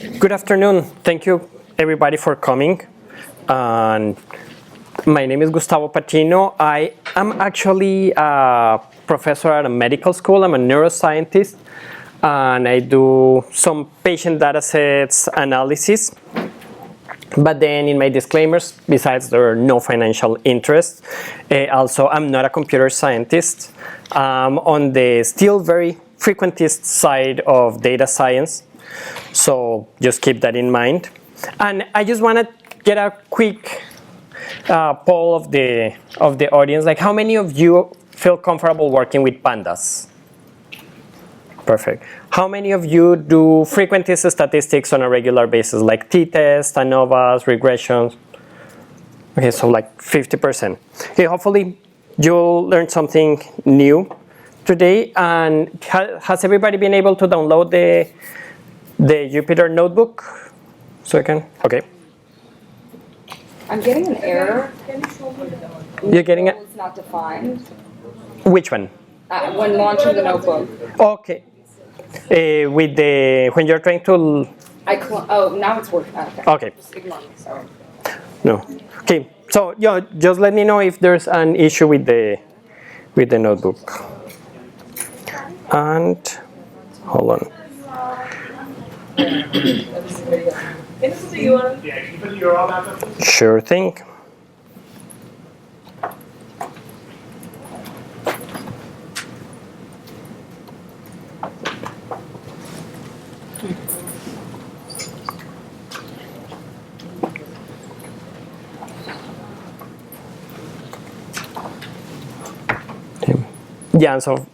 Good afternoon. Thank you, everybody, for coming. And my name is Gustavo Patino. I am actually a professor at a medical school. I'm a neuroscientist, and I do some patient data sets analysis. But then in my disclaimers, besides there are no financial interests, also I'm not a computer scientist. On the still very frequentist side of data science. So just keep that in mind. And I just want to get a quick poll of the audience. Like, how many of you feel comfortable working with pandas? Perfect. How many of you do frequentist statistics on a regular basis, like t-tests, ANOVAs, regressions? Okay, so like 50%. Okay, hopefully you'll learn something new today. And has everybody been able to download the Jupyter notebook? So I can, okay. I'm getting an error. You're getting it? It's not defined. Which one? When launching the notebook. Okay. With the, when you're trying to... Oh, now it's working. Okay. Just ignore me, sorry. No. Okay, so yeah, just let me know if there's an issue with the notebook. And, hold on. Sure thing. Yeah, so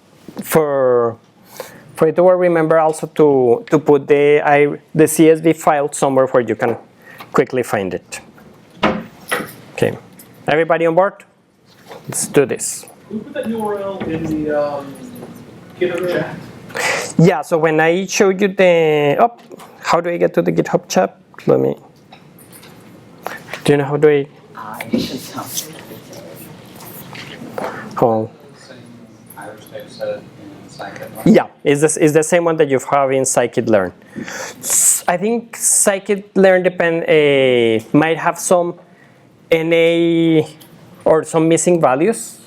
for it to work, remember also to put the CSV file somewhere where you can quickly find it. Okay, everybody on board? Let's do this. Can you put that URL in the GitHub chat? Yeah, so when I showed you the, how do I get to the GitHub chat? Let me, do you know how do I? Oh. Yeah, it's the same one that you have in scikit-learn. I think scikit-learn might have some NA or some missing values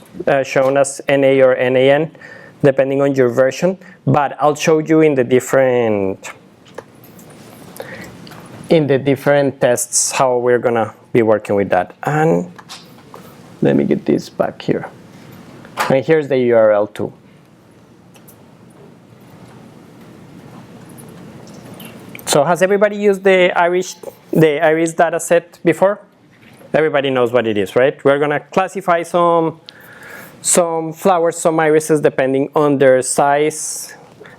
shown as NA or NaN, depending on your version. But I'll show you in the different tests how we're gonna be working with that. And let me get this back here. And here's the URL too. So has everybody used the iris data set before? Everybody knows what it is, right? We're gonna classify some flowers, some irises, depending on their size,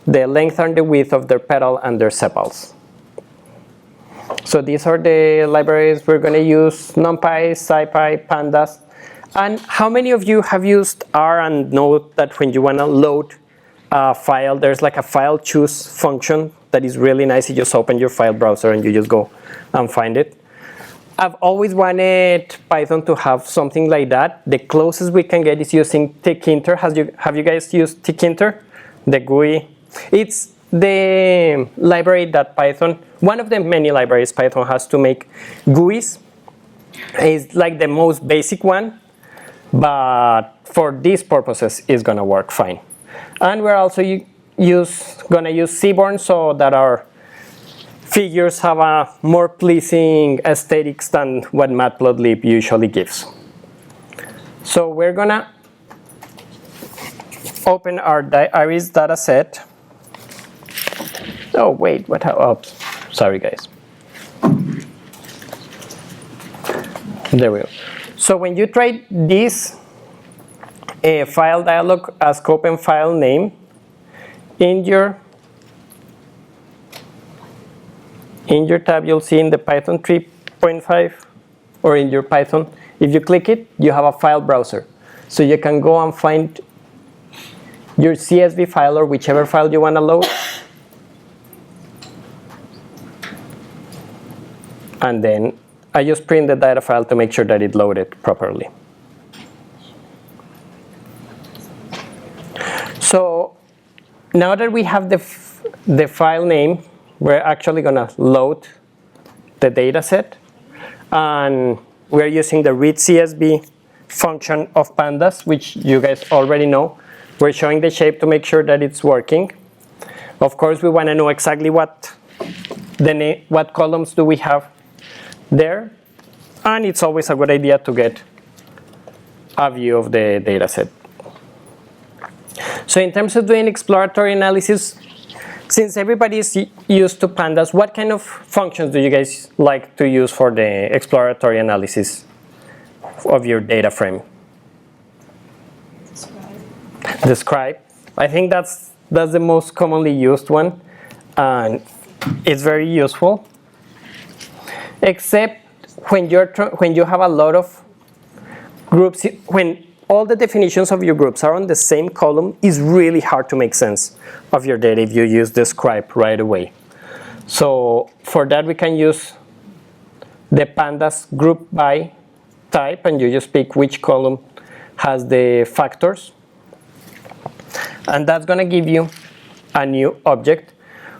the length and the width of their petal and their sepals. So these are the libraries we're gonna use: NumPy, SciPy, Pandas. And how many of you have used R and know that when you wanna load a file, there's like a file choose function that is really nice. You just open your file browser and you just go and find it. I've always wanted Python to have something like that. The closest we can get is using tkinter. Have you guys used tkinter? The GUI. It's the library that Python, one of the many libraries Python has to make GUIs. It's like the most basic one, but for these purposes, it's gonna work fine. And we're also gonna use Seaborn so that our figures have a more pleasing aesthetics than what Matplotlib usually gives. So we're gonna open our iris data set. Oh wait, oops, sorry guys. There we go. So when you try this file dialog, ask open file name, in your tab, you'll see in the Python 3.5 or in your Python, if you click it, you have a file browser. So you can go and find your CSV file or whichever file you want to load. And then I just print the data file to make sure that it loaded properly. So now that we have the file name, we're actually going to load the data set. And we're using the read CSV function of pandas, which you guys already know. We're showing the shape to make sure that it's working. Of course, we want to know exactly what columns do we have there. And it's always a good idea to get a view of the data set. So in terms of doing exploratory analysis, since everybody is used to pandas, what kind of functions do you guys like to use for the exploratory analysis of your data frame? Describe. I think that's the most commonly used one, and it's very useful. Except when you have a lot of groups, when all the definitions of your groups are on the same column, it's really hard to make sense of your data if you use describe right away. So for that, we can use the pandas group by type, and you just pick which column has the factors. And that's going to give you a new object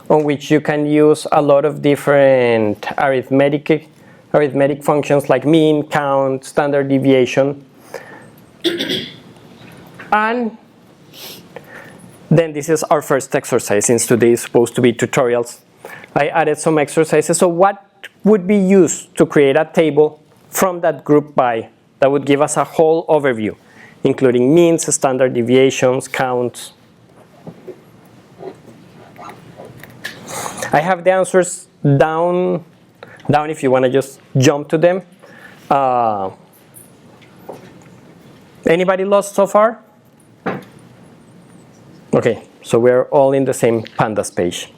on which you can use a lot of different arithmetic functions like mean, count, standard deviation. And then this is our first exercise, since today is supposed to be tutorials. I added some exercises. So what would be used to create a table from that group by that would give us a whole overview, including means, standard deviations, counts? I have the answers down if you want to just jump to them. Anybody lost so far? Okay, so we're all in the same pandas page.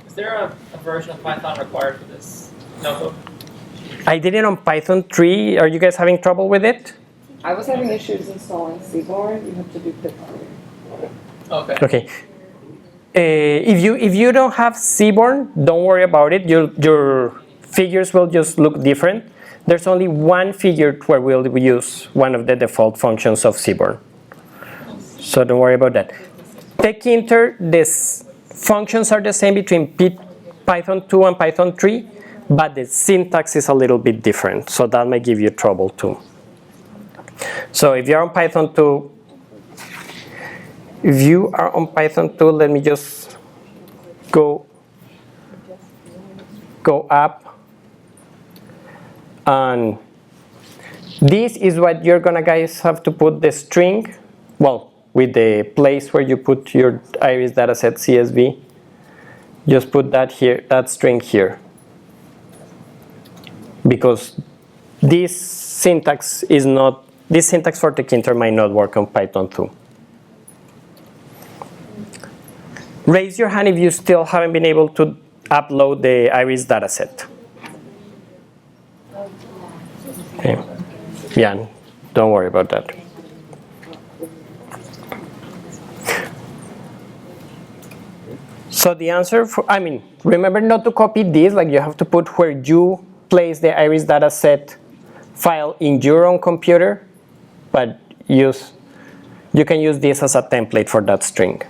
Is there a version of Python required for this notebook? I did it on Python 3. Are you guys having trouble with it? I was having issues installing Seaborn. You have to do pip. Okay. Okay. If you don't have Seaborn, don't worry about it. Your figures will just look different. There's only one figure where we'll use one of the default functions of Seaborn. So don't worry about that. Tkinter, these functions are the same between Python 2 and Python 3, but the syntax is a little bit different. So that might give you trouble too. So if you're on Python 2, let me just go up. And this is what you're gonna guys have to put the string, well, with the place where you put your iris dataset CSV. Just put that here, that string here, because this syntax for Tkinter might not work on Python 2. Raise your hand if you still haven't been able to upload the iris dataset. Okay. Yeah, don't worry about that. So the answer remember not to copy this, like you have to put where you place the iris dataset file in your own computer, but you can use this as a template for that string.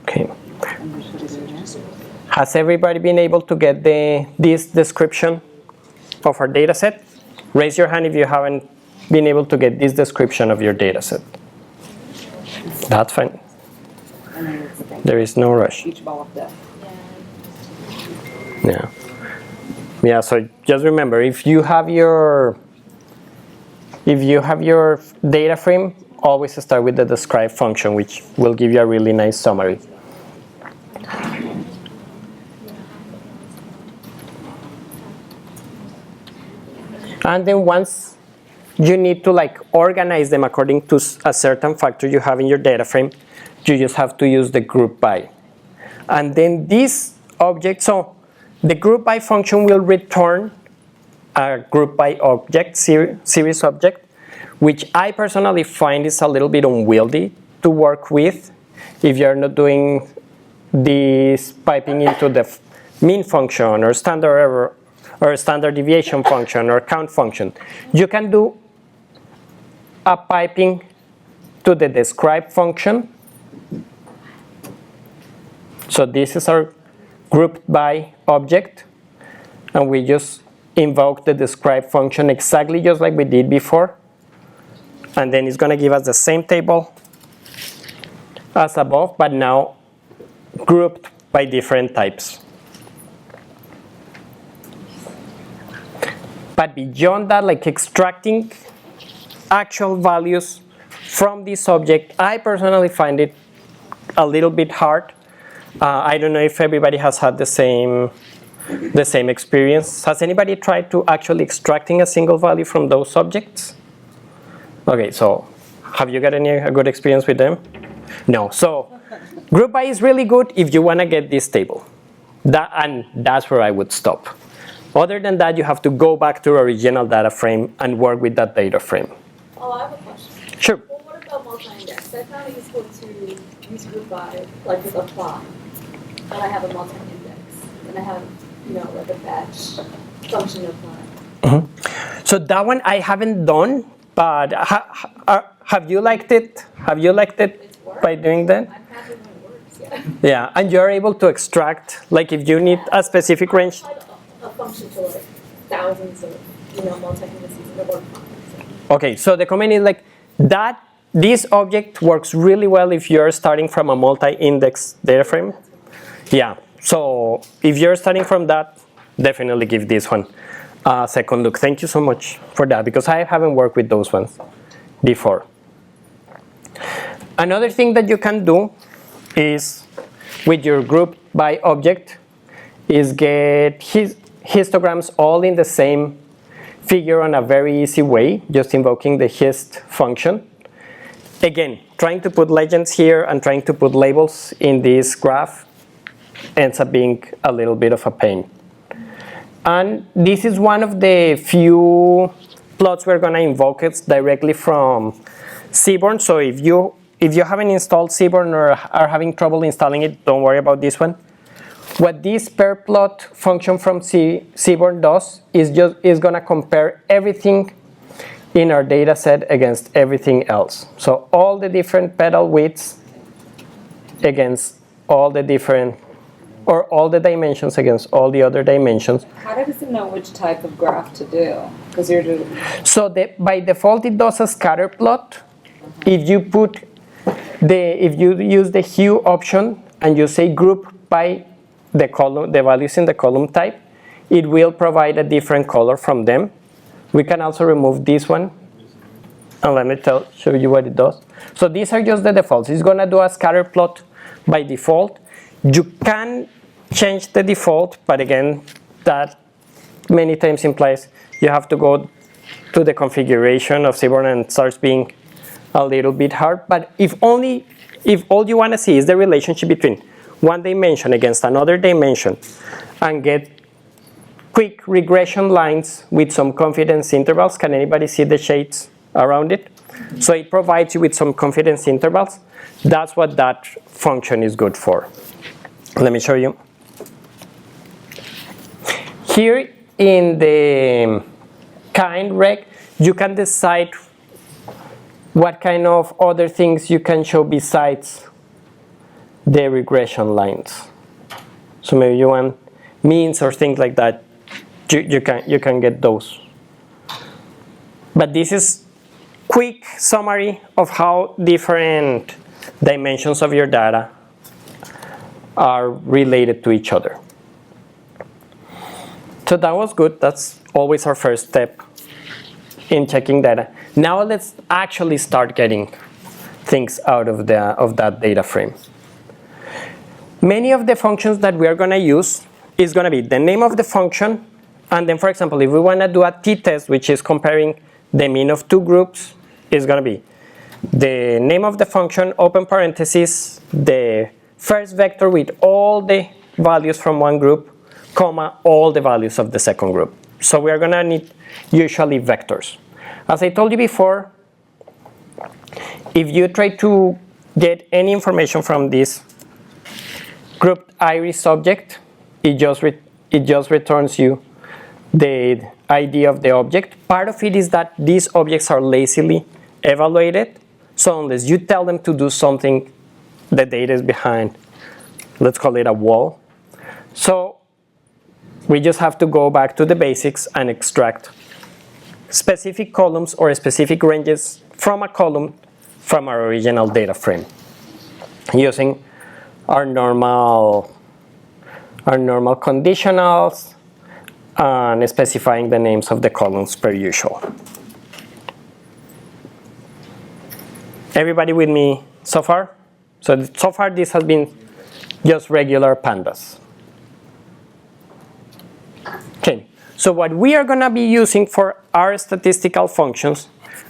Okay. Has everybody been able to get this description of our data set? Raise your hand if you haven't been able to get this description of your data set. That's fine. There is no rush. Each ball of death. Yeah, so just remember, if you have your data frame, always start with the describe function, which will give you a really nice summary. And then once you need to organize them according to a certain factor you have in your data frame, you just have to use the group by. And then this object, so the group by function will return a group by object, series object, which I personally find is a little bit unwieldy to work with if you're not doing this piping into the mean function or standard error or standard deviation function or count function. You can do a piping to to the describe function. So this is our grouped by object, and we just invoke the describe function exactly just like we did before, and then it's going to give us the same table as above, but now grouped by different types. But beyond that, like extracting actual values from this object, I personally find it a little bit hard. I don't know if everybody has had the same experience. Has anybody tried to actually extracting a single value from those objects? Okay, so have you got a good experience with them? No. So group by is really good if you want to get this table. And that's where I would stop. Other than that, you have to go back to the original data frame and work with that data frame. Oh, I have a question. Sure. Well, what about multi-index? I found it useful to use group by, like with a plot, but I have a multi-index, and I have, like a batch function apply. So that one I haven't done, but have you liked it? Have you liked it by doing that? I'm happy when it works, yeah. Yeah, and you're able to extract, like if you need a specific range. I applied a function to like thousands of, multi-indices and it worked fine. Okay, so the comment is like that. This object works really well if you're starting from a multi-index data frame. Yeah, so if you're starting from that, definitely give this one a second look. Thank you so much for that, because I haven't worked with those ones before. Another thing that you can do is with your group by object is get histograms all in the same figure on a very easy way, just invoking the hist function. Again, trying to put legends here and trying to put labels in this graph ends up being a little bit of a pain. And this is one of the few plots we're going to invoke it directly from Seaborn. So if you haven't installed Seaborn or are having trouble installing it, don't worry about this one. What this pair plot function from Seaborn does is going to compare everything in our data set against everything else. So all the different petal widths against all the different, or all the dimensions against all the other dimensions. How does it know which type of graph to do? Because you're doing. So by default it does a scatter plot. If you use the hue option and you say group by the values in the column type, it will provide a different color from them. We can also remove this one, and let me show you what it does. So these are just the defaults. It's going to do a scatter plot by default. You can change the default, but again, that many times implies you have to go to the configuration of Seaborn, and it starts being a little bit hard. But if all you want to see is the relationship between one dimension against another dimension and get quick regression lines with some confidence intervals. Can anybody see the shades around it? So it provides you with some confidence intervals. That's what that function is good for. Let me show you. Here in the kind reg, you can decide what kind of other things you can show besides the regression lines. So maybe you want means or things like that. You can get those. But this is quick summary of how different dimensions of your data are related to each other. So that was good. That's always our first step in checking data. Now let's actually start getting things out of that data frame. Many of the functions that we are going to use is going to be the name of the function, and then, for example, if we want to do a t-test, which is comparing the mean of two groups, is going to be the name of the function, open parentheses, the first vector with all the values from one group, comma, all the values of the second group. So we are going to need usually vectors. As I told you before, if you try to get any information from this grouped iris object, it just returns you the ID of the object. Part of it is that these objects are lazily evaluated. So unless you tell them to do something, the data is behind, let's call it a wall. So we just have to go back to the basics and extract specific columns or specific ranges from a column from our original data frame using our normal conditionals and specifying the names of the columns per usual. Everybody with me so far? So far this has been just regular pandas. Okay, so what we are going to be using for our statistical functions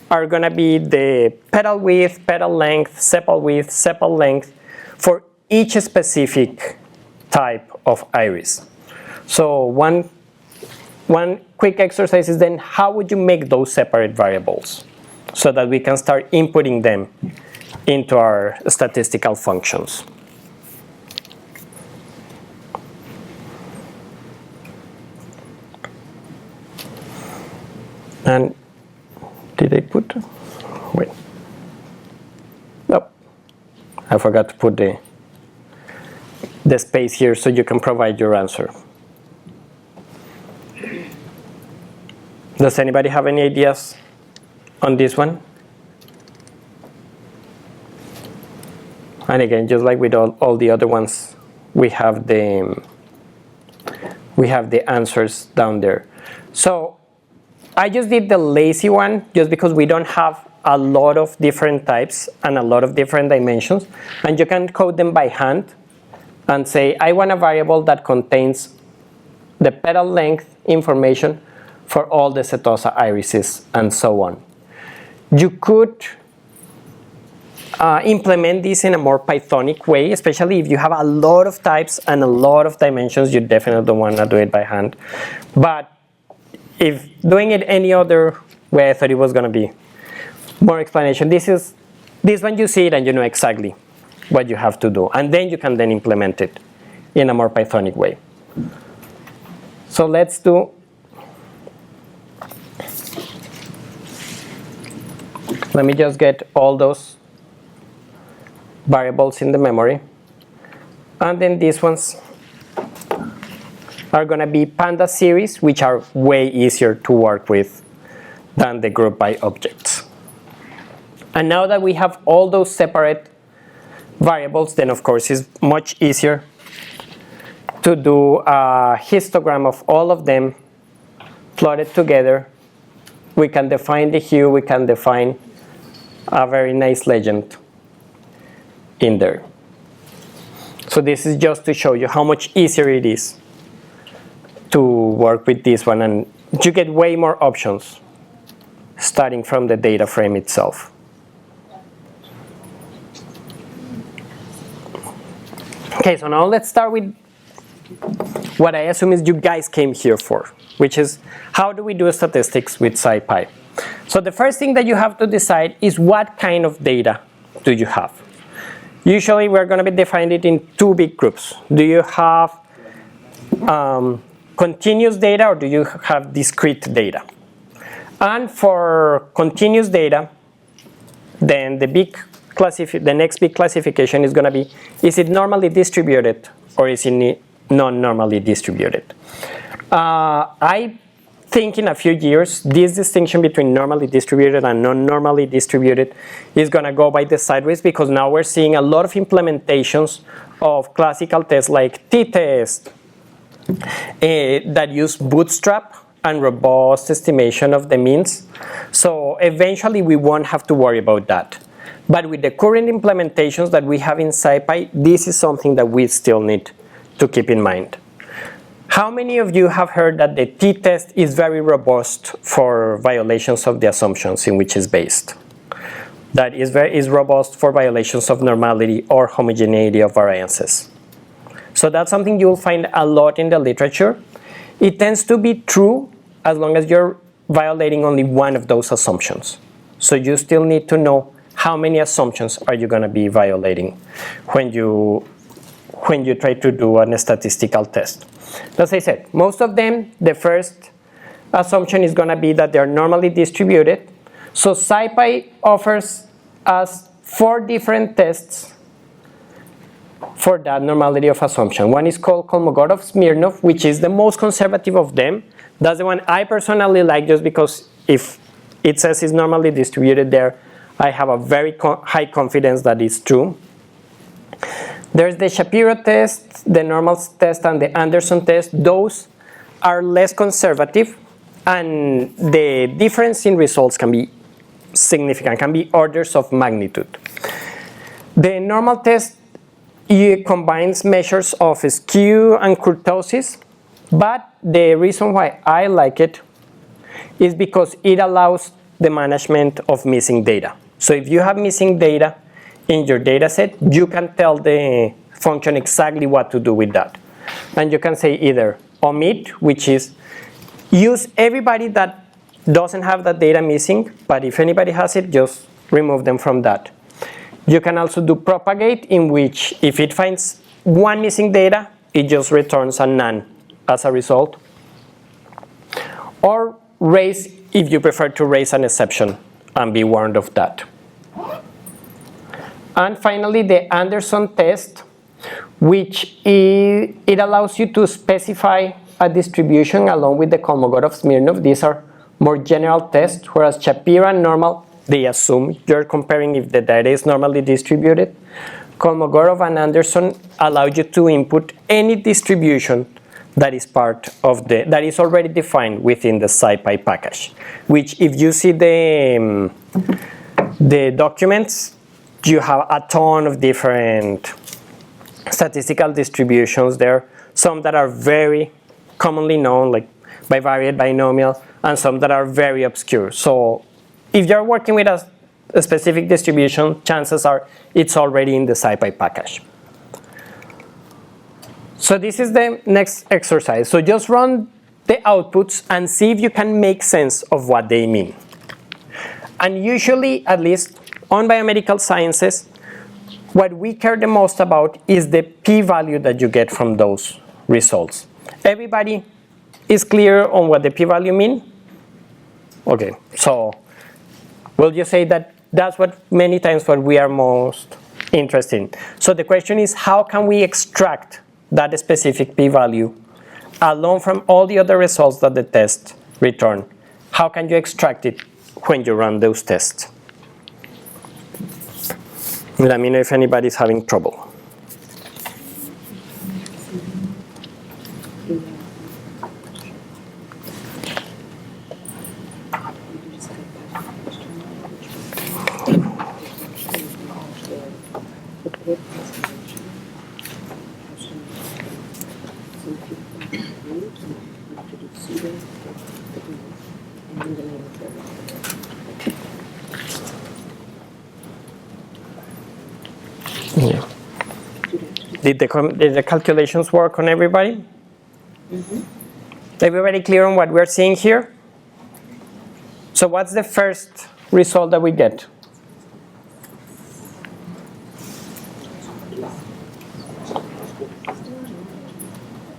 are going to be the petal width, petal length, sepal width, sepal length for each specific type of iris. So one quick exercise is then how would you make those separate variables so that we can start inputting them into our statistical functions. And did I put, wait, nope, I forgot to put the space here so you can provide your answer. Does anybody have any ideas on this one? And again, just like with all the other ones, we have the answers down there. So I just did the lazy one just because we don't have a lot of different types and a lot of different dimensions, and you can code them by hand and say I want a variable that contains the petal length information for all the setosa irises and so on. You could implement this in a more Pythonic way, especially if you have a lot of types and a lot of dimensions. You definitely don't want to do it by hand. But if doing it any other way, I thought it was going to be more explanation. This one you see it and you know exactly what you have to do, and then you can then implement it in a more Pythonic way. So let's do. Let me just get all those variables in the memory, and then these ones are going to be panda series, which are way easier to work with than the group by objects. And now that we have all those separate variables, then of course it's much easier to do a histogram of all of them plotted together. We can define the hue, we can define a very nice legend in there. So this is just to show you how much easier it is to work with this one, and you get way more options starting from the data frame itself. Okay, so now let's start with what I assume is you guys came here for, which is how do we do statistics with SciPy? So the first thing that you have to decide is what kind of data do you have. Usually we're going to be defining it in two big groups. Do you have continuous data or do you have discrete data? And for continuous data, then the next big classification is going to be, is it normally distributed or is it non-normally distributed? I think in a few years, this distinction between normally distributed and non-normally distributed is going to go by the sideways, because now we're seeing a lot of implementations of classical tests like t-test that use bootstrap and robust estimation of the means. So eventually we won't have to worry about that. But with the current implementations that we have in SciPy, this is something that we still need to keep in mind. How many of you have heard that the t-test is very robust for violations of the assumptions in which it's based? That is robust for violations of normality or homogeneity of variances. So that's something you'll find a lot in the literature. It tends to be true as long as you're violating only one of those assumptions. So you still need to know how many assumptions are you going to be violating when you try to do a statistical test. As I said, most of them, the first assumption is going to be that they're normally distributed. So SciPy offers as 4 different tests for that normality of assumption. One is called Kolmogorov-Smirnov, which is the most conservative of them. That's the one I personally like, just because if it says it's normally distributed there, I have a very high confidence that it's true. There's the Shapiro test, the normal test, and the Anderson test. Those are less conservative, and the difference in results can be significant, can be orders of magnitude. The normal test combines measures of skew and kurtosis, but the reason why I like it is because it allows the management of missing data. So if you have missing data in your data set, you can tell the function exactly what to do with that. And you can say either omit, which is use everybody that doesn't have that data missing, but if anybody has it, just remove them from that. You can also do propagate, in which if it finds one missing data, it just returns a none as a result. Or raise, if you prefer to raise an exception and be warned of that. And finally, the Anderson test, which it allows you to specify a distribution along with the Kolmogorov-Smirnov. These are more general tests, whereas Shapiro and normal, they assume you're comparing if the data is normally distributed. Kolmogorov and Anderson allow you to input any distribution that is part of that is already defined within the SciPy package, which if you see the documents, you have a ton of different statistical distributions there, some that are very commonly known, like bivariate, binomial, and some that are very obscure. So if you're working with a specific distribution, chances are it's already in the SciPy package. So this is the next exercise. So just run the outputs and see if you can make sense of what they mean. And usually, at least on biomedical sciences, what we care the most about is the p-value that you get from those results. Everybody is clear on what the p-value means? Okay, so we'll just say that that's what many times what we are most interested in. So the question is, how can we extract that specific p-value along from all the other results that the test return? How can you extract it when you run those tests? Let me know if anybody's having trouble. Yeah. Did the calculations work on everybody? Mm-hmm. Everybody clear on what we're seeing here? So what's the first result that we get?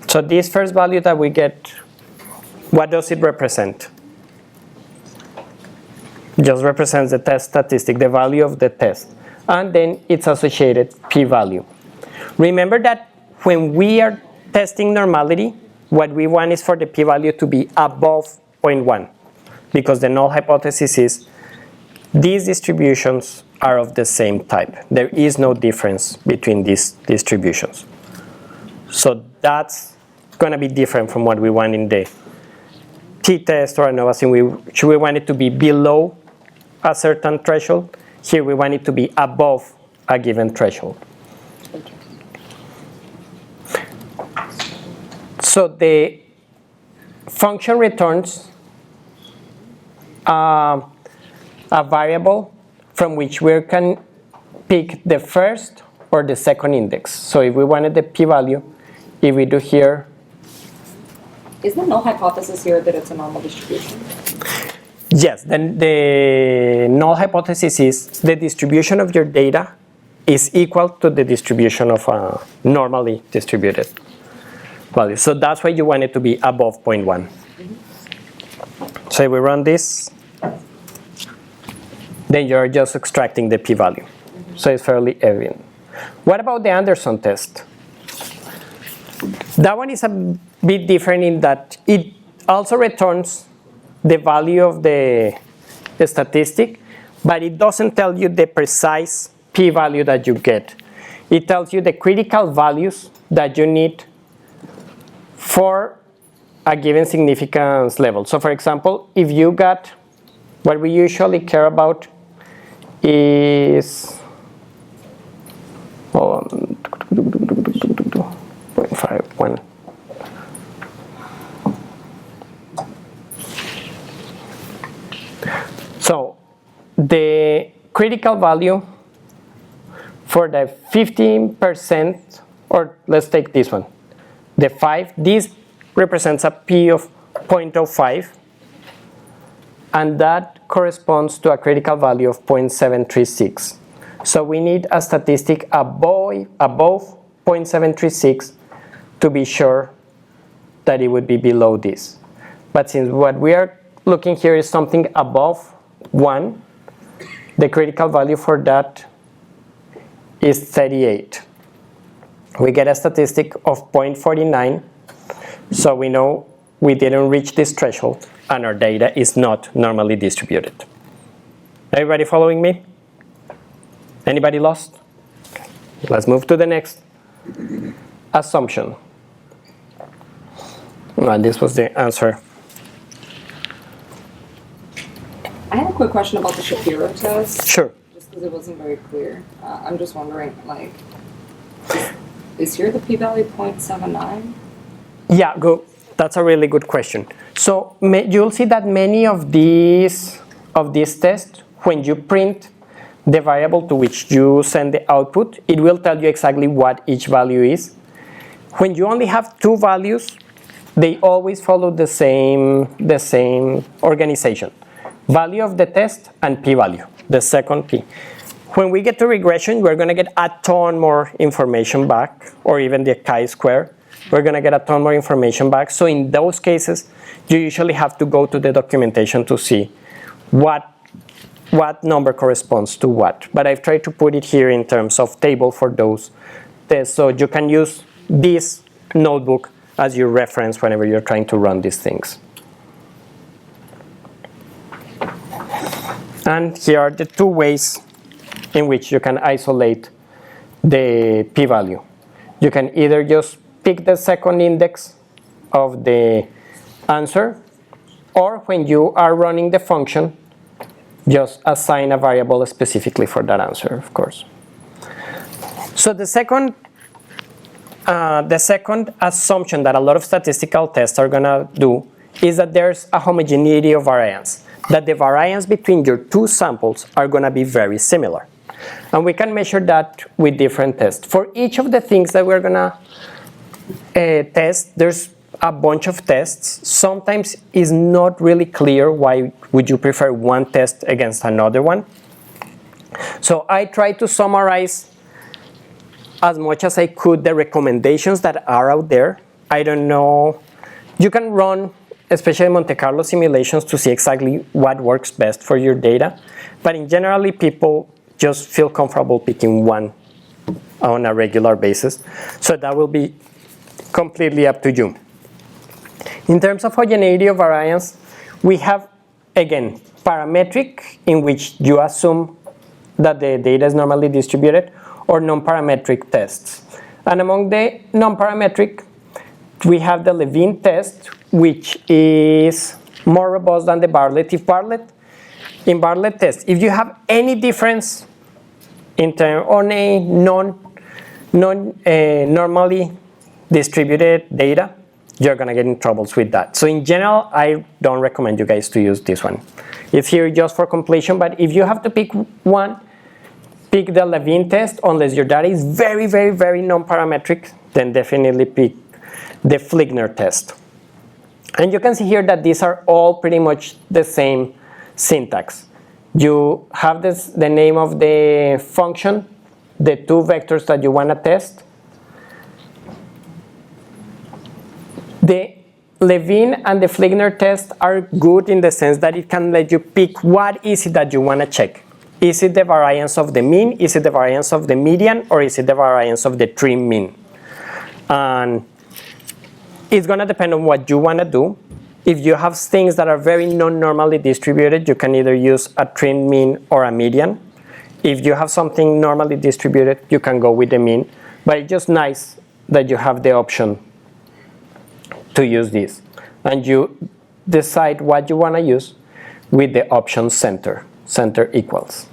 So this first value that we get, what does it represent? Just represents the test statistic, the value of the test. And then its associated p-value. Remember that when we are testing normality, what we want is for the p-value to be above 0.1, because the null hypothesis is these distributions are of the same type. There is no difference between these distributions. So that's going to be different from what we want in the t-test or ANOVA. Should we want it to be below a certain threshold? Here we want it to be above a given threshold. So the function returns a variable from which we can pick the first or the second index. So if we wanted the p-value, if we do here. Is the null hypothesis here that it's a normal distribution? Yes, then the null hypothesis is the distribution of your data is equal to the distribution of a normally distributed value. So that's why you want it to be above 0.1. So if we run this, then you're just extracting the p-value. So it's fairly evident. What about the Anderson test? That one is a bit different in that it also returns the value of the statistic, but it doesn't tell you the precise p-value that you get. It tells you the critical values that you need for a given significance level. So for example, if you got, what we usually care about is 0.51. So the critical value for the 15%, or let's take this one, the 5, this represents a p of 0.05, and that corresponds to a critical value of 0.736. So we need a statistic above 0.736 to be sure that it would be below this. But since what we are looking here is something above 1, the critical value for that is 38. We get a statistic of 0.49, so we know we didn't reach this threshold and our data is not normally distributed. Everybody following me? Anybody lost? Let's move to the next assumption. And this was the answer. I had a quick question about the Shapiro test. Sure. Just because it wasn't very clear. I'm just wondering, like, is here the p-value 0.79? Yeah, go. That's a really good question. So you'll see that many of these tests, when you print the variable to which you send the output, it will tell you exactly what each value is. When you only have two values, they always follow the same organization. Value of the test and p-value, the second p. When we get to regression, we're going to get a ton more information back, or even the chi-square. We're going to get a ton more information back. So in those cases, you usually have to go to the documentation to see what number corresponds to what. But I've tried to put it here in terms of table for those tests. So you can use this notebook as your reference whenever you're trying to run these things. And here are the two ways in which you can isolate the p-value. You can either just pick the second index of the answer, or when you are running the function, just assign a variable specifically for that answer, of course. So the second assumption that a lot of statistical tests are going to do is that there's a homogeneity of variance, that the variance between your two samples are going to be very similar. And we can measure that with different tests. For each of the things that we're going to test, there's a bunch of tests. Sometimes it's not really clear why would you prefer one test against another one. So I try to summarize as much as I could the recommendations that are out there. I don't know. You can run, especially Monte Carlo simulations, to see exactly what works best for your data. But in general, people just feel comfortable picking one on a regular basis. So that will be completely up to you. In terms of homogeneity of variance, we have, again, parametric, in which you assume that the data is normally distributed, or non-parametric tests. And among the non-parametric, we have the Levine test, which is more robust than the Bartlett. In Bartlett test, if you have any difference on a normally distributed data, you're going to get in troubles with that. So in general, I don't recommend you guys to use this one. It's here just for completion, but if you have to pick one, pick the Levine test. Unless your data is very, very, very non-parametric, then definitely pick the Fligner test. And you can see here that these are all pretty much the same syntax. You have the name of the function, the two vectors that you want to test. The Levine and the Fligner test are good in the sense that it can let you pick what is it that you want to check. Is it the variance of the mean? Is it the variance of the median? Or is it the variance of the trim mean? And it's going to depend on what you want to do. If you have things that are very non-normally distributed, you can either use a trim mean or a median. If you have something normally distributed, you can go with the mean. But it's just nice that you have the option to use this. And you decide what you want to use with the option center. Center equals.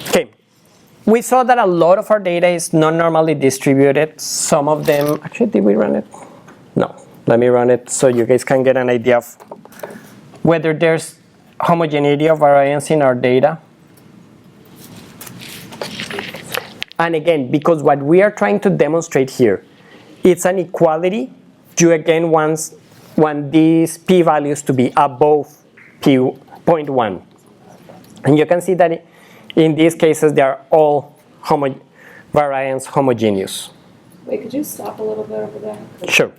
Okay. We saw that a lot of our data is non-normally distributed. Some of them, actually, did we run it? No. Let me run it so you guys can get an idea of whether there's homogeneity of variance in our data. And again, because what we are trying to demonstrate here, it's an equality. You again want these p-values to be above 0.1. And you can see that in these cases, they are all variance homogeneous. Wait, could you stop a little bit over there? Sure.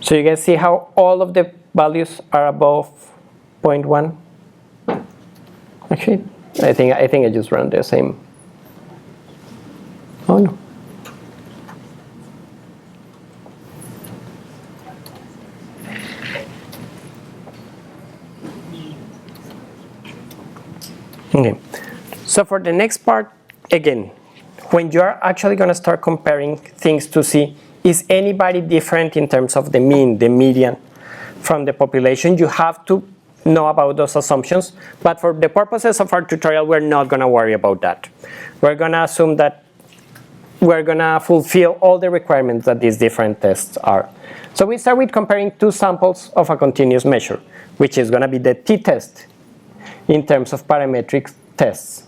So you guys see how all of the values are above 0.1? Actually, I think I just ran the same. Oh no. Okay. So for the next part, again, when you are actually going to start comparing things to see, is anybody different in terms of the mean, the median from the population, you have to know about those assumptions. But for the purposes of our tutorial, we're not going to worry about that. We're going to assume that we're going to fulfill all the requirements that these different tests are. So we start with comparing two samples of a continuous measure, which is going to be the t-test in terms of parametric tests.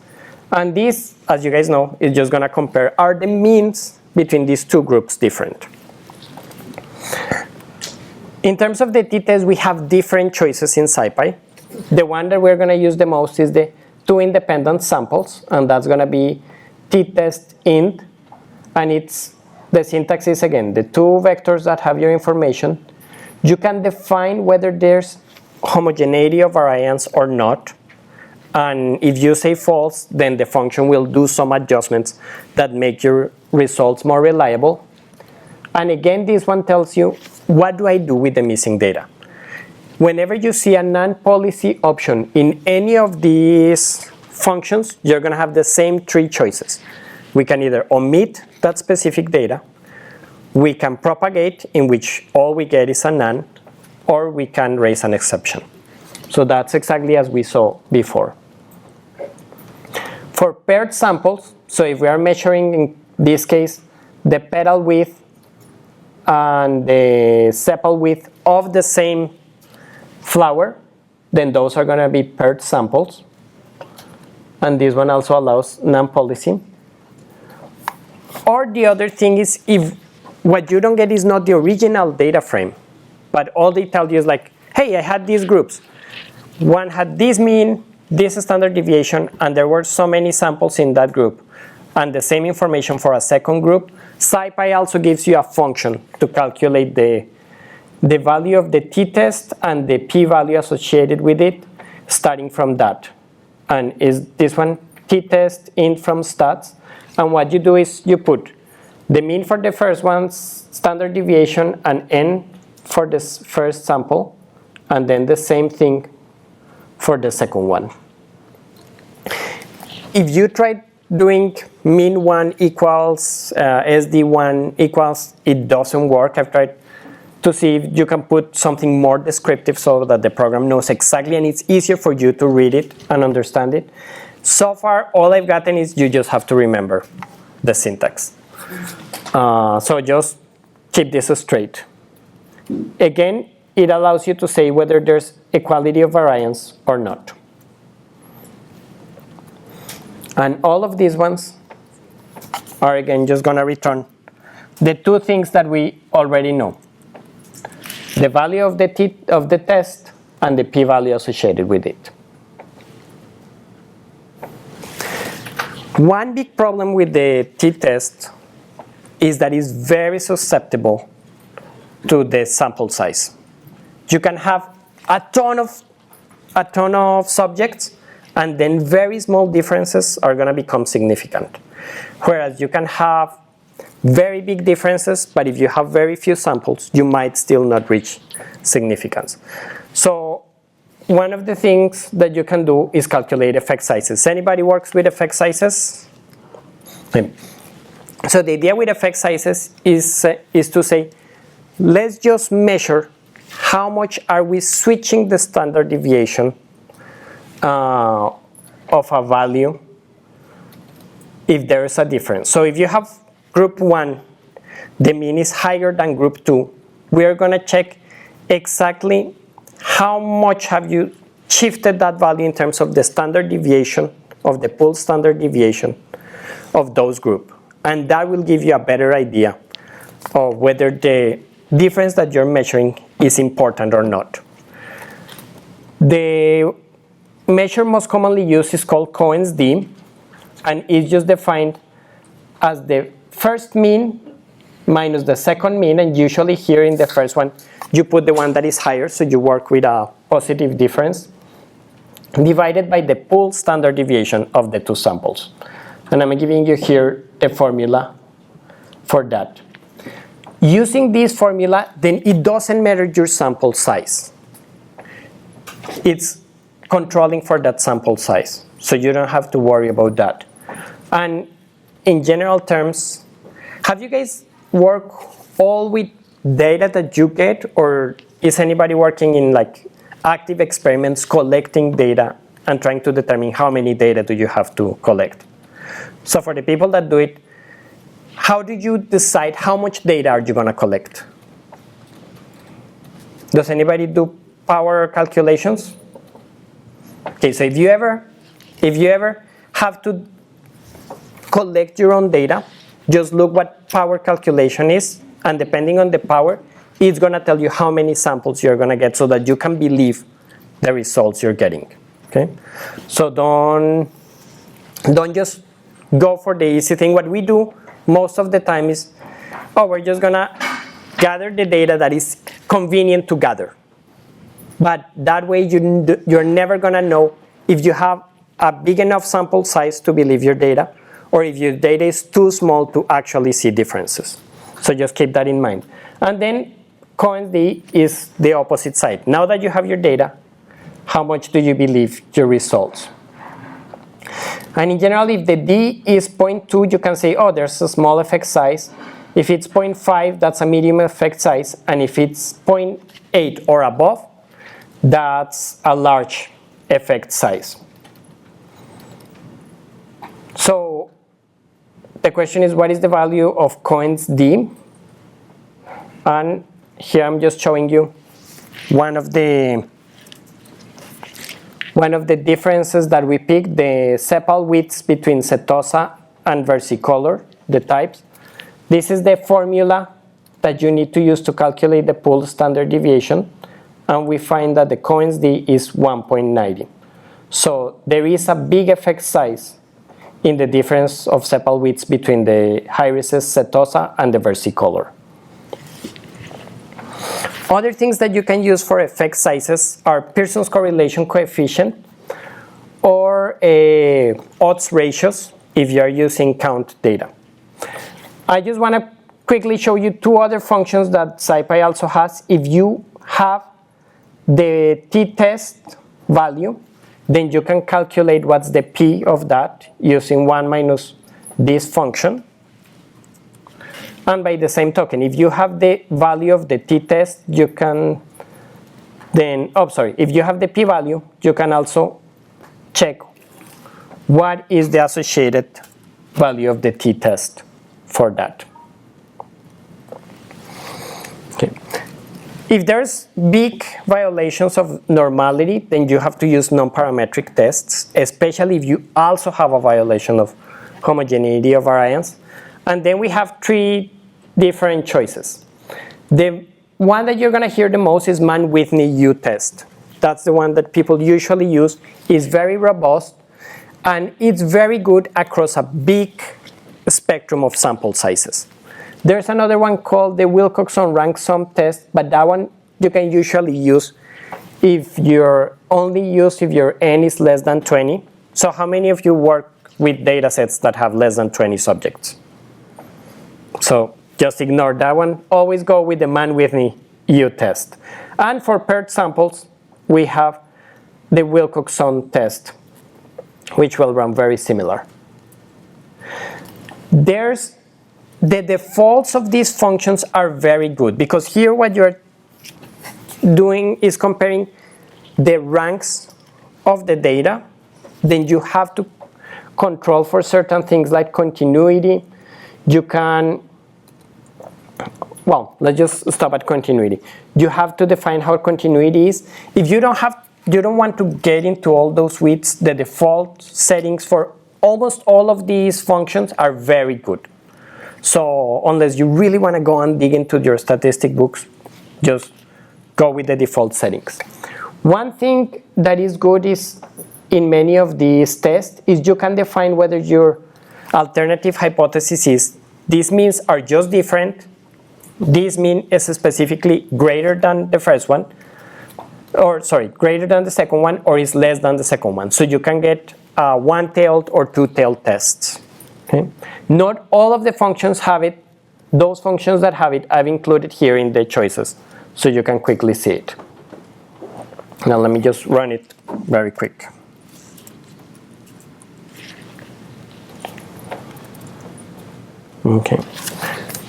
And this, as you guys know, is just going to compare, are the means between these two groups different? In terms of the t-test, we have different choices in SciPy. The one that we're going to use the most is the two independent samples, and that's going to be t-test int, and it's the syntax is, again, the two vectors that have your information. You can define whether there's homogeneity of variance or not. And if you say false, then the function will do some adjustments that make your results more reliable. And again, this one tells you, what do I do with the missing data? Whenever you see a non-policy option in any of these functions, you're going to have the same three choices. We can either omit that specific data, we can propagate, in which all we get is a none, or we can raise an exception. So that's exactly as we saw before. For paired samples, so if we are measuring, in this case, the petal width and the sepal width of the same flower, then those are going to be paired samples. And this one also allows non-policy. Or the other thing is, if what you don't get is not the original data frame, but all they tell you is like, hey, I had these groups. One had this mean, this standard deviation, and there were so many samples in that group. And the same information for a second group. SciPy also gives you a function to calculate the value of the t-test and the p-value associated with it, starting from that. And is this one t-test int from stats. And what you do is you put the mean for the first one, standard deviation, and n for this first sample, and then the same thing for the second one. If you try doing min1 equals SD1 equals, it doesn't work. I've tried to see if you can put something more descriptive so that the program knows exactly and it's easier for you to read it and understand it. So far, all I've gotten is you just have to remember the syntax. So just keep this straight. Again, it allows you to say whether there's equality of variance or not. And all of these ones are, again, just going to return the two things that we already know. The value of the test and the p-value associated with it. One big problem with the t-test is that it's very susceptible to the sample size. you can have a ton of subjects, and then very small differences are going to become significant. Whereas you can have very big differences, but if you have very few samples, you might still not reach significance. So one of the things that you can do is calculate effect sizes. Anybody works with effect sizes? So the idea with effect sizes is to say, let's just measure how much are we switching the standard deviation of a value if there is a difference. So if you have group 1, the mean is higher than group 2, we are going to check exactly how much have you shifted that value in terms of the standard deviation, of the pool standard deviation of those groups. And that will give you a better idea of whether the difference that you're measuring is important or not. The measure most commonly used is called Cohen's d, and it's just defined as the first mean minus the second mean, and usually here in the first one you put the one that is higher, so you work with a positive difference, divided by the pool standard deviation of the two samples. And I'm giving you here a formula for that. Using this formula, then it doesn't matter your sample size. It's controlling for that sample size, so you don't have to worry about that. And in general terms, have you guys worked all with data that you get, or is anybody working in like active experiments collecting data and trying to determine how many data do you have to collect? So for the people that do it, how do you decide how much data are you going to collect? Does anybody do power calculations? Okay, so if you ever have to collect your own data, just look what power calculation is, and depending on the power, it's going to tell you how many samples you're going to get so that you can believe the results you're getting. Okay? So don't just go for the easy thing. What we do most of the time is, we're just going to gather the data that is convenient to gather. But that way you're never going to know if you have a big enough sample size to believe your data, or if your data is too small to actually see differences. So just keep that in mind. And then Cohen's d is the opposite side. Now that you have your data, how much do you believe your results? And in general, if the d is 0.2, you can say, there's a small effect size. If it's 0.5, that's a medium effect size. And if it's 0.8 or above, that's a large effect size. So the question is, what is the value of Cohen's d? And here I'm just showing you one of the differences that we picked, the sepal widths between setosa and versicolor, the types. This is the formula that you need to use to calculate the pool standard deviation, and we find that the Cohen's d is 1.90. So there is a big effect size in the difference of sepal widths between the irises setosa and the versicolor. Other things that you can use for effect sizes are Pearson's correlation coefficient, or odds ratios if you are using count data. I just want to quickly show you two other functions that SciPy also has. If you have the t-test value, then you can calculate what's the p of that using 1 minus this function. And by the same token, if you have the value of the t-test, you can then, if you have the p-value, you can also check what is the associated value of the t-test for that. Okay. If there's big violations of normality, then you have to use non-parametric tests, especially if you also have a violation of homogeneity of variance. And then we have three different choices. The one that you're going to hear the most is Mann-Whitney U-test. That's the one that people usually use. It's very robust, and it's very good across a big spectrum of sample sizes. There's another one called the Wilcoxon rank sum test, but that one you can usually use if you're only use if your n is less than 20. So how many of you work with data sets that have less than 20 subjects? So just ignore that one. Always go with the Mann-Whitney U test. And for paired samples, we have the Wilcoxon test, which will run very similar. There's the defaults of these functions are very good, because here what you're doing is comparing the ranks of the data. Then you have to control for certain things like continuity. You can, well, let's just stop at continuity. You have to define how continuity is. If you don't want to get into all those weeds, the default settings for almost all of these functions are very good. So unless you really want to go and dig into your statistic books, just go with the default settings. One thing that is good is in many of these tests is you can define whether your alternative hypothesis is these means are just different, this mean is specifically greater than the first one, or sorry, greater than the second one, or is less than the second one. So you can get one-tailed or two-tailed tests. Okay? Not all of the functions have it. Those functions that have it I've included here in the choices, so you can quickly see it. Now let me just run it very quick. Okay.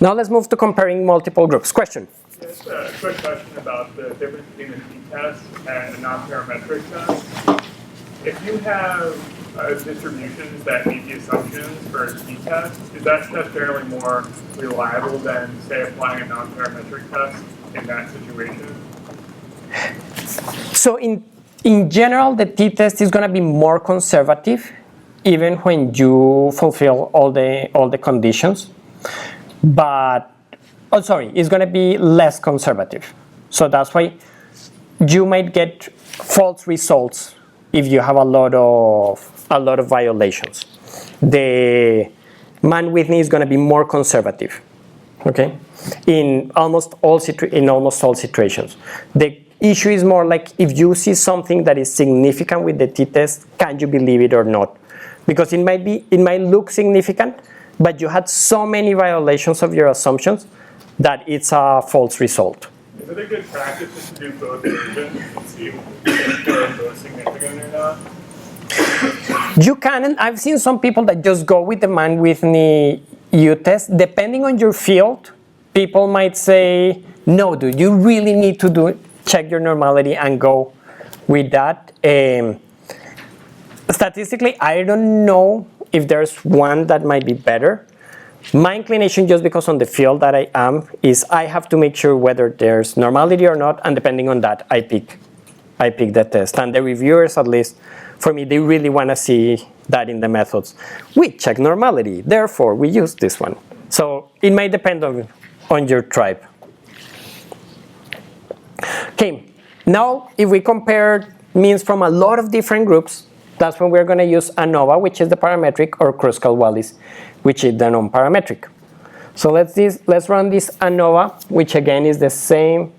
Now let's move to comparing multiple groups. Question? Just a quick question about the difference between the t-test and the non-parametric test. If you have distributions that meet the assumptions for a t-test, is that test generally more reliable than, say, applying a non-parametric test in that situation? So in general, the t-test is going to be more conservative, even when you fulfill all the conditions. But, oh sorry, it's going to be less conservative. So that's why you might get false results if you have a lot of violations. The Mann-Whitney is going to be more conservative, okay? In almost all situations. The issue is more like if you see something that is significant with the t-test, can you believe it or not? Because it might look significant, but you had so many violations of your assumptions that it's a false result. Is it a good practice to do both versions and see if they're both significant or not? You can, and I've seen some people that just go with the Mann-Whitney U test. Depending on your field, people might say, no, dude, you really need to check your normality and go with that. Statistically, I don't know if there's one that might be better. My inclination, just because on the field that I am, is I have to make sure whether there's normality or not, and depending on that, I pick the test. And the reviewers, at least for me, they really want to see that in the methods. We check normality, therefore we use this one. So it might depend on your tribe. Okay, now if we compare means from a lot of different groups, that's when we're going to use ANOVA, which is the parametric, or Kruskal-Wallis, which is the non-parametric. So let's run this ANOVA, which again is the same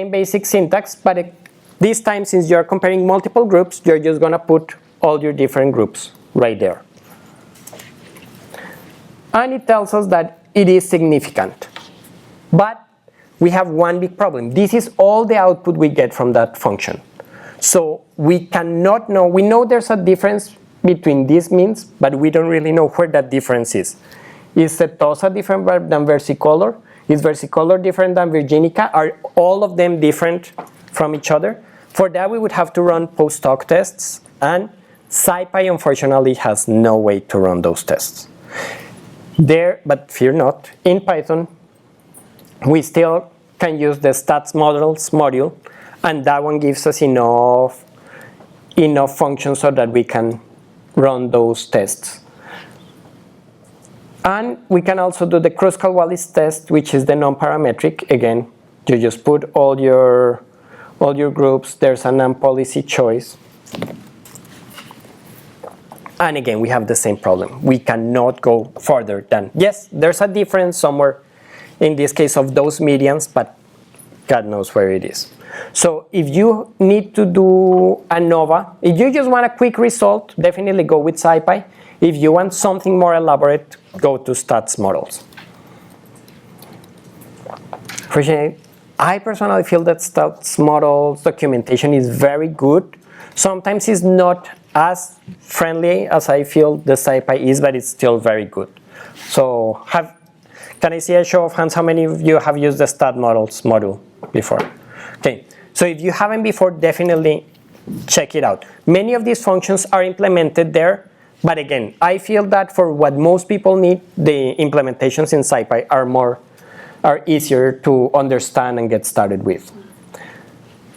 basic syntax, but this time, since you're comparing multiple groups, you're just going to put all your different groups right there. And it tells us that it is significant. But we have one big problem. This is all the output we get from that function. So we cannot know, we know there's a difference between these means, but we don't really know where that difference is. Is setosa different than versicolor? Is versicolor different than virginica? Are all of them different from each other? For that, we would have to run post-hoc tests, and SciPy unfortunately has no way to run those tests. But fear not, in Python, we still can use the stats models module, and that one gives us enough functions so that we can run those tests. And we can also do the Kruskal-Wallis test, which is the non-parametric. Again, you just put all your groups. There's a non-policy choice. And again, we have the same problem. We cannot go further than, yes, there's a difference somewhere in this case of those medians, but God knows where it is. So if you need to do ANOVA, if you just want a quick result, definitely go with SciPy. If you want something more elaborate, go to stats models. I personally feel that stats models documentation is very good. Sometimes it's not as friendly as I feel the SciPy is, but it's still very good. So can I see a show of hands how many of you have used the stat models module before? Okay, so if you haven't before, definitely check it out. Many of these functions are implemented there, but again, I feel that for what most people need, the implementations in SciPy are easier to understand and get started with.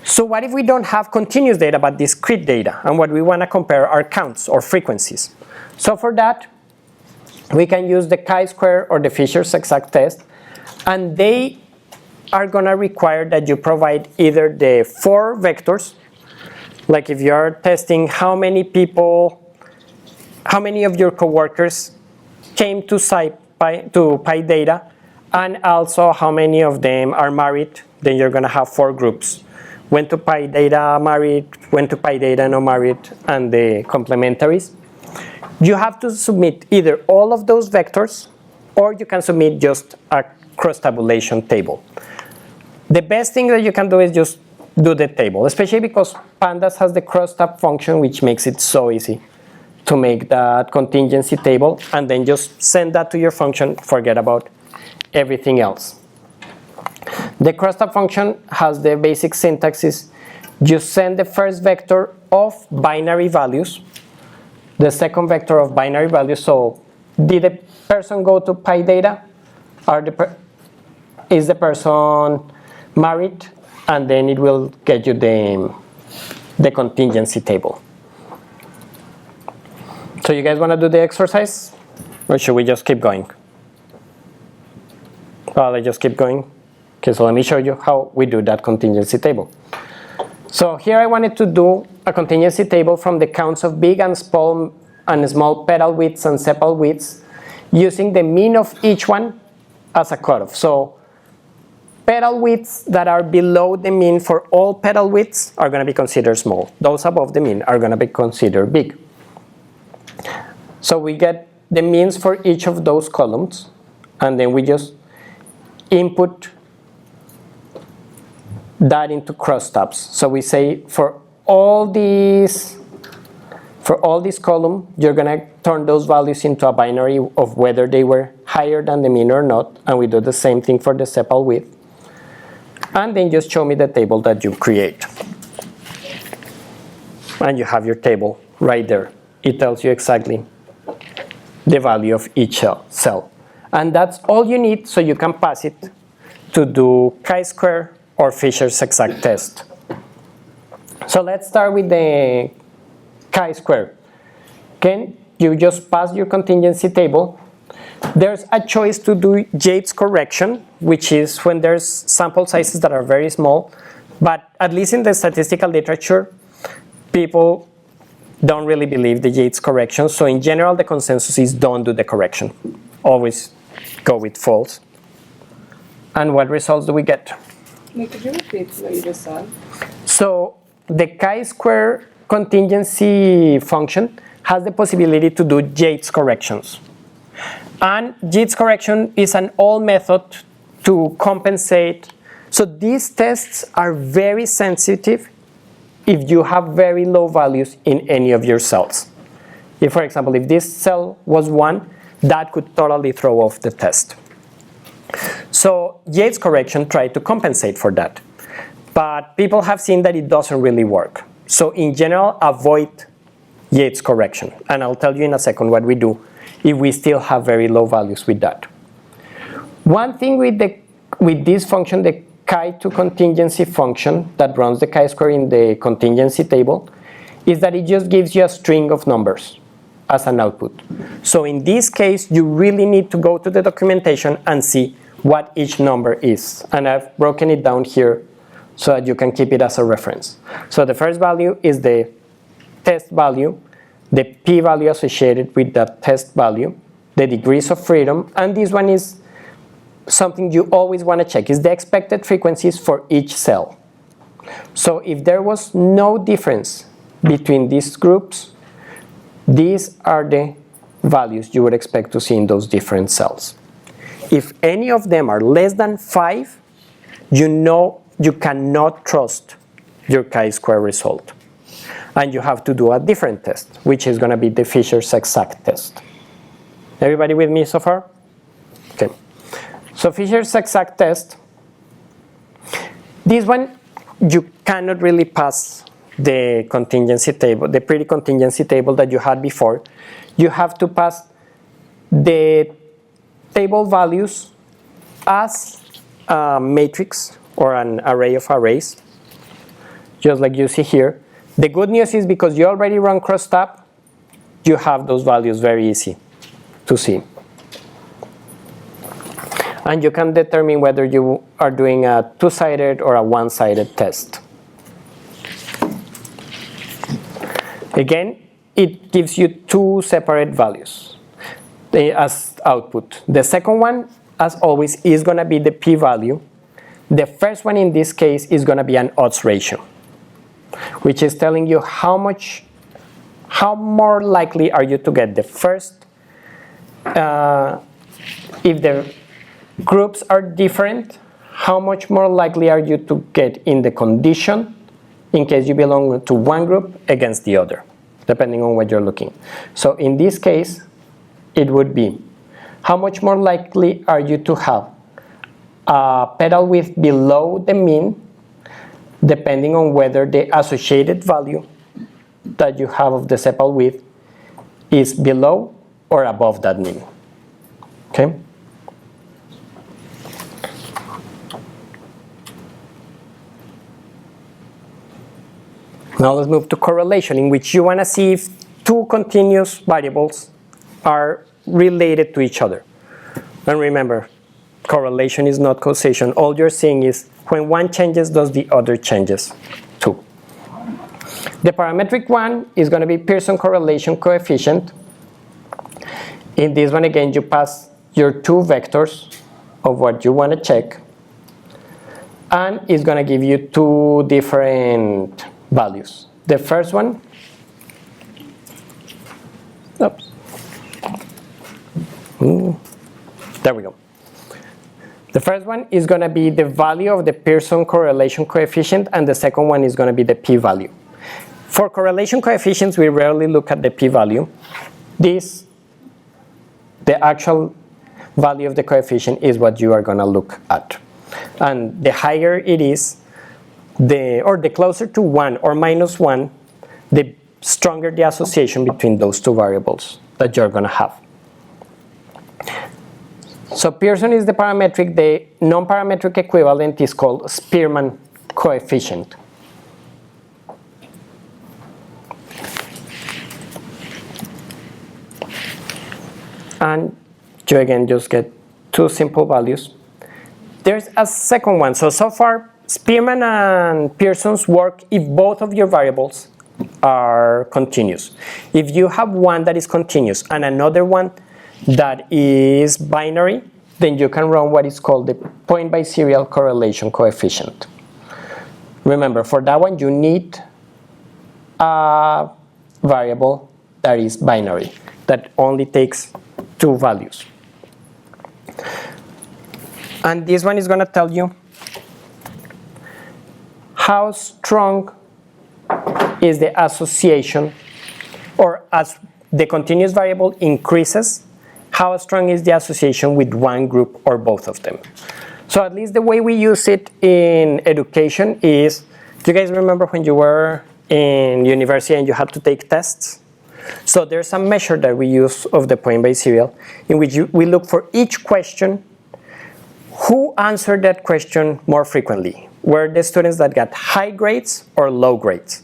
So what if we don't have continuous data but discrete data, and what we want to compare are counts or frequencies? So for that, we can use the chi-square or the Fisher's exact test, and they are going to require that you provide either the 4 vectors, like if you're testing how many of your coworkers came to SciPy, to PyData, and also how many of them are married, then you're going to have 4 groups. Went to PyData married, went to PyData no married, and the complementaries. You have to submit either all of those vectors, or you can submit just a cross-tabulation table. The best thing that you can do is just do the table, especially because Pandas has the cross-tab function, which makes it so easy to make that contingency table, and then just send that to your function, forget about everything else. The cross-tab function has the basic syntax is you send the first vector of binary values, the second vector of binary values. So did the person go to PyData? Is the person married? And then it will get you the contingency table. So you guys want to do the exercise? Or should we just keep going? Let's just keep going. Okay, so let me show you how we do that contingency table. So here I wanted to do a contingency table from the counts of big and small petal widths and sepal widths using the mean of each one as a cutoff. So petal widths that are below the mean for all petal widths are going to be considered small. Those above the mean are going to be considered big. So we get the means for each of those columns, and then we just input that into crosstabs. So we say for all these columns, you're going to turn those values into a binary of whether they were higher than the mean or not, and we do the same thing for the sepal width. And then just show me the table that you create. And you have your table right there. It tells you exactly the value of each cell. And that's all you need, so you can pass it to do chi-square or Fisher's exact test. So let's start with the chi-square. Okay, you just pass your contingency table. There's a choice to do Yates correction, which is when there's sample sizes that are very small, but at least in the statistical literature, people don't really believe the Yates correction. So in general, the consensus is don't do the correction. Always go with false. And what results do we get? Wait, could you repeat what you just said? So the chi-square contingency function has the possibility to do Yates corrections. And Yates correction is an old method to compensate. So these tests are very sensitive if you have very low values in any of your cells. If, for example, if this cell was 1, that could totally throw off the test. So Yates correction tried to compensate for that. But people have seen that it doesn't really work. So in general, avoid Yates correction. And I'll tell you in a second what we do if we still have very low values with that. One thing with this function, the chi2 contingency function that runs the chi-square in the contingency table, is that it just gives you a string of numbers as an output. So in this case, you really need to go to the documentation and see what each number is. And I've broken it down here so that you can keep it as a reference. So the first value is the test value, the p-value associated with that test value, the degrees of freedom, and this one is something you always want to check is the expected frequencies for each cell. So if there was no difference between these groups, these are the values you would expect to see in those different cells. If any of them are less than 5, you know you cannot trust your chi-square result. And you have to do a different test, which is going to be the Fisher's exact test. Everybody with me so far? Okay. So Fisher's exact test, this one you cannot really pass the contingency table, the pre-contingency table that you had before. You have to pass the table values as a matrix or an array of arrays, just like you see here. The good news is because you already run crosstab, you have those values very easy to see. And you can determine whether you are doing a two-sided or a one-sided test. Again, it gives you two separate values as output. The second one, as always, is going to be the p-value. The first one in this case is going to be an odds ratio, which is telling you how more likely are you to get the first, if the groups are different, how much more likely are you to get in the condition in case you belong to one group against the other, depending on what you're looking. So in this case, it would be how much more likely are you to have a pedal width below the mean, depending on whether the associated value that you have of the sepal width is below or above that mean. Okay? Now let's move to correlation, in which you want to see if two continuous variables are related to each other. And remember, correlation is not causation. All you're seeing is when one changes, does the other changes too. The parametric one is going to be Pearson correlation coefficient. In this one, again, you pass your two vectors of what you want to check, and it's going to give you two different values. The first one, oops, there we go. The first one is going to be the value of the Pearson correlation coefficient, and the second one is going to be the p-value. For correlation coefficients, we rarely look at the p-value. The actual value of the coefficient is what you are going to look at. And the higher it is, the closer to 1 or minus 1, the stronger the association between those two variables that you're going to have. So Pearson is the parametric. The non-parametric equivalent is called Spearman coefficient. And you again just get two simple values. There's a second one. So far, Spearman and Pearson's work if both of your variables are continuous. If you have one that is continuous and another one that is binary, then you can run what is called the point by serial correlation coefficient. Remember, for that one you need a variable that is binary, that only takes two values. And this one is going to tell you how strong is the association, or as the continuous variable increases, how strong is the association with one group or both of them. So at least the way we use it in education is, do you guys remember when you were in university and you had to take tests? So there's a measure that we use of the point by serial, in which we look for each question, who answered that question more frequently. Were the students that got high grades or low grades?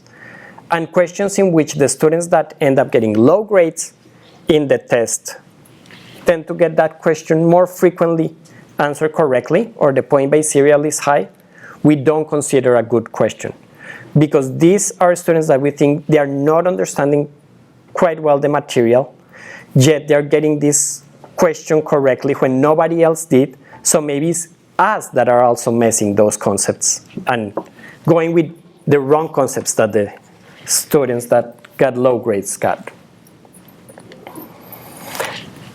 And questions in which the students that end up getting low grades in the test tend to get that question more frequently answered correctly, or the point by serial is high, we don't consider a good question. Because these are students that we think they are not understanding quite well the material, yet they're getting this question correctly when nobody else did, So maybe it's us that are also messing those concepts and going with the wrong concepts that the students that got low grades got.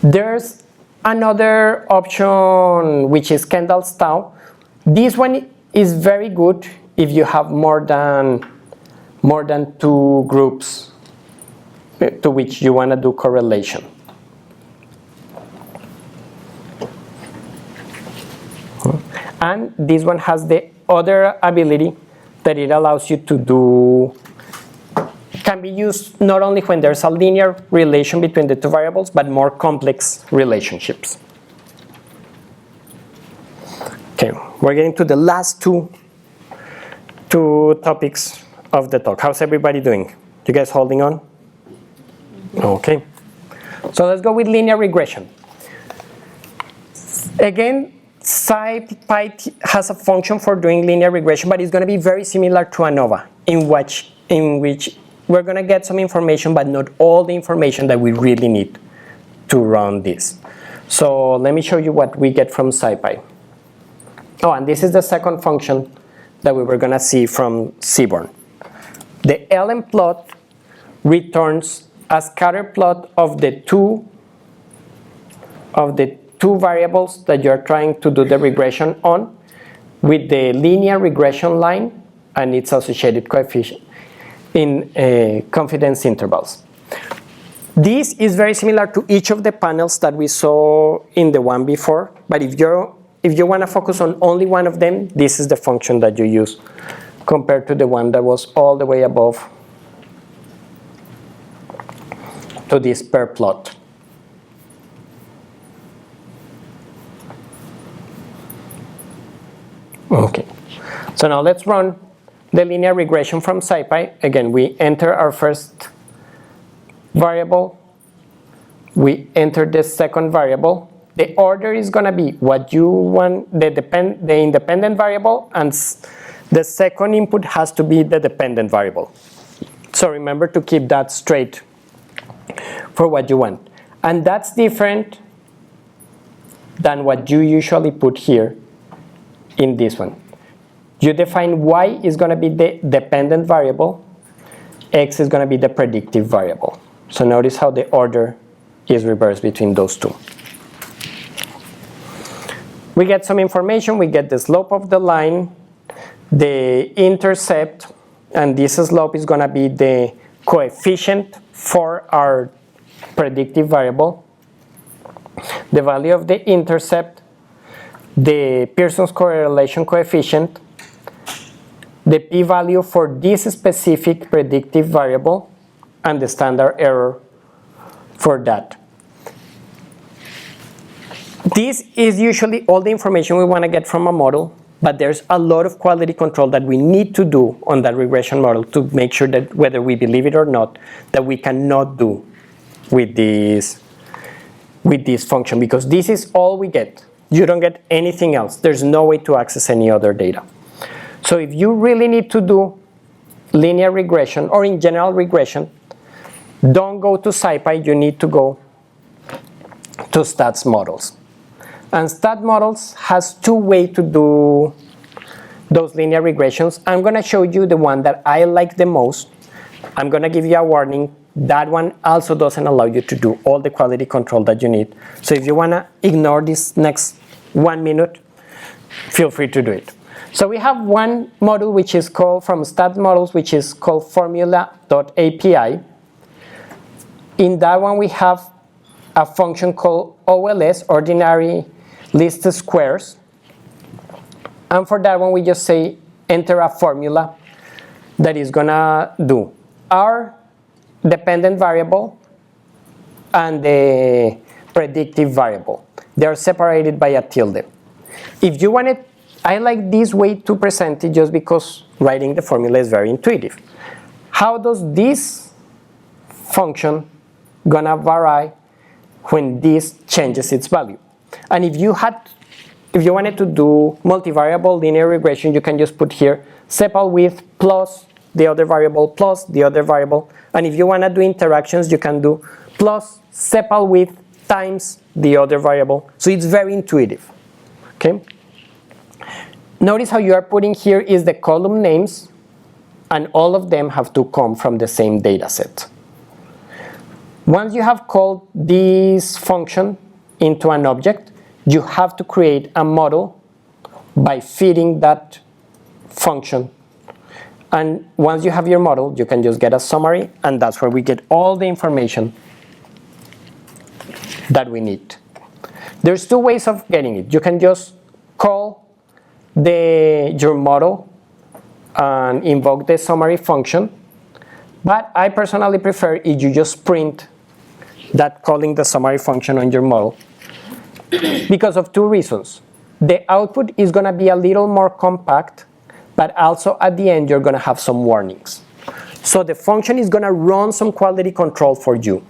There's another option which is Kendall's tau. This one is very good if you have more than 2 groups to which you want to do correlation. And this one has the other ability that it allows you to do, can be used not only when there's a linear relation between the two variables, but more complex relationships. Okay, we're getting to the last two topics of the talk. How's everybody doing? You guys holding on? Okay. So let's go with linear regression. Again, SciPy has a function for doing linear regression, but it's going to be very similar to ANOVA, in which we're going to get some information, but not all the information that we really need to run this. So let me show you what we get from SciPy. Oh, and this is the second function that we were going to see from Seaborn. The LM plot returns a scatter plot of the two variables that you're trying to do the regression on, with the linear regression line and its associated coefficient in confidence intervals. This is very similar to each of the panels that we saw in the one before, but if you want to focus on only one of them, this is the function that you use compared to the one that was all the way above to this per plot. Okay, so now let's run the linear regression from SciPy. Again, we enter our first variable, we enter the second variable. The order is going to be what you want, the independent variable, and the second input has to be the dependent variable. So remember to keep that straight for what you want. And that's different than what you usually put here in this one. You define y is going to be the dependent variable, x is going to be the predictive variable. So notice how the order is reversed between those two. We get some information, we get the slope of the line, the intercept, and this slope is going to be the coefficient for our predictive variable, the value of the intercept, the Pearson's correlation coefficient, the p-value for this specific predictive variable, and the standard error for that. This is usually all the information we want to get from a model, but there's a lot of quality control that we need to do on that regression model to make sure that whether we believe it or not, that we cannot do with this function, because this is all we get. You don't get anything else. There's no way to access any other data. So if you really need to do linear regression, or in general regression, don't go to SciPy, you need to go to stats models. And stat models has two ways to do those linear regressions. I'm going to show you the one that I like the most. I'm going to give you a warning. That one also doesn't allow you to do all the quality control that you need. So if you want to ignore this next 1 minute, feel free to do it. So we have one model which is called, from stat models, which is called formula.api. In that one we have a function called OLS, ordinary least squares. And for that one we just say enter a formula that is gonna do our dependent variable and the predictive variable. They are separated by a tilde. If you want it, I like this way to present it just because writing the formula is very intuitive. How does this function gonna vary when this changes its value? And if you wanted to do multivariable linear regression, you can just put here sepal width plus the other variable plus the other variable. And if you want to do interactions, you can do plus sepal width times the other variable. So it's very intuitive. Okay. Notice how you are putting here is the column names, and all of them have to come from the same data set. Once you have called this function into an object, you have to create a model by feeding that function. And once you have your model, you can just get a summary, and that's where we get all the information that we need. There's two ways of getting it. You can just call your model and invoke the summary function, but I personally prefer if you just print that calling the summary function on your model because of two reasons. The output is going to be a little more compact, but also at the end you're going to have some warnings. So the function is going to run some quality control for you,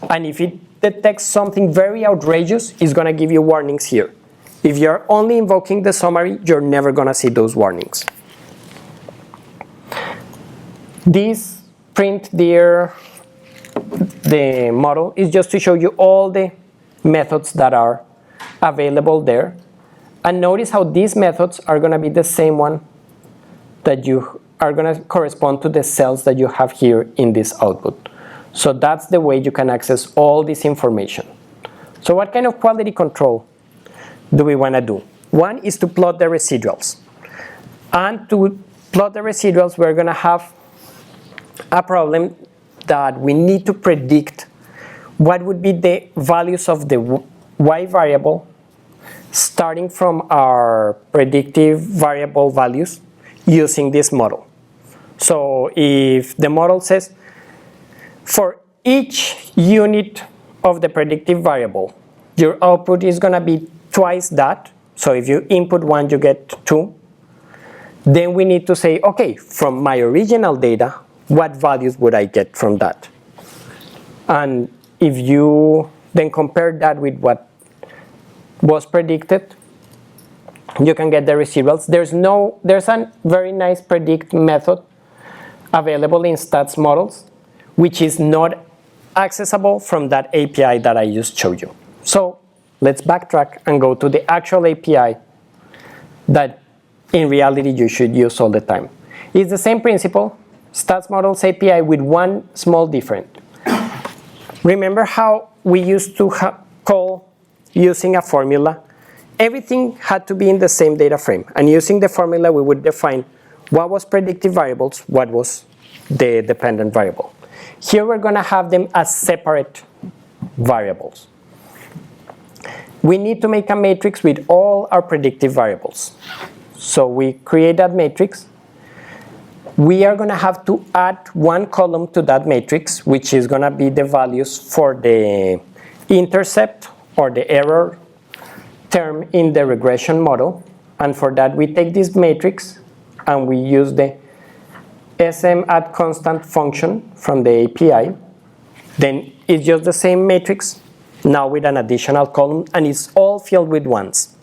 and if it detects something very outrageous, it's going to give you warnings here. If you're only invoking the summary, you're never going to see those warnings. This print the model is just to show you all the methods that are available there. And notice how these methods are going to be the same one that you are going to correspond to the cells that you have here in this output. So that's the way you can access all this information. So what kind of quality control do we want to do? One is to plot the residuals. And to plot the residuals, we're going to have a problem that we need to predict what would be the values of the y variable starting from our predictive variable values using this model. So if the model says for each unit of the predictive variable, your output is going to be twice that. So if you input 1, you get 2. Then we need to say, okay, from my original data, what values would I get from that? And if you then compare that with what was predicted, you can get the residuals. There's a very nice predict method available in stats models, which is not accessible from that API that I just showed you. So let's backtrack and go to the actual API that in reality you should use all the time. It's the same principle, stats models API, with one small difference. Remember how we used to call using a formula? Everything had to be in the same data frame, and using the formula we would define what was predictive variables, what was the dependent variable. Here we're going to have them as separate variables. We need to make a matrix with all our predictive variables. So we create that matrix. We are going to have to add one column to that matrix, which is going to be the values for the intercept or the error term in the regression model. And for that we take this matrix and we use the sm_add_constant function from the API. Then it's just the same matrix, now with an additional column, and it's all filled with ones.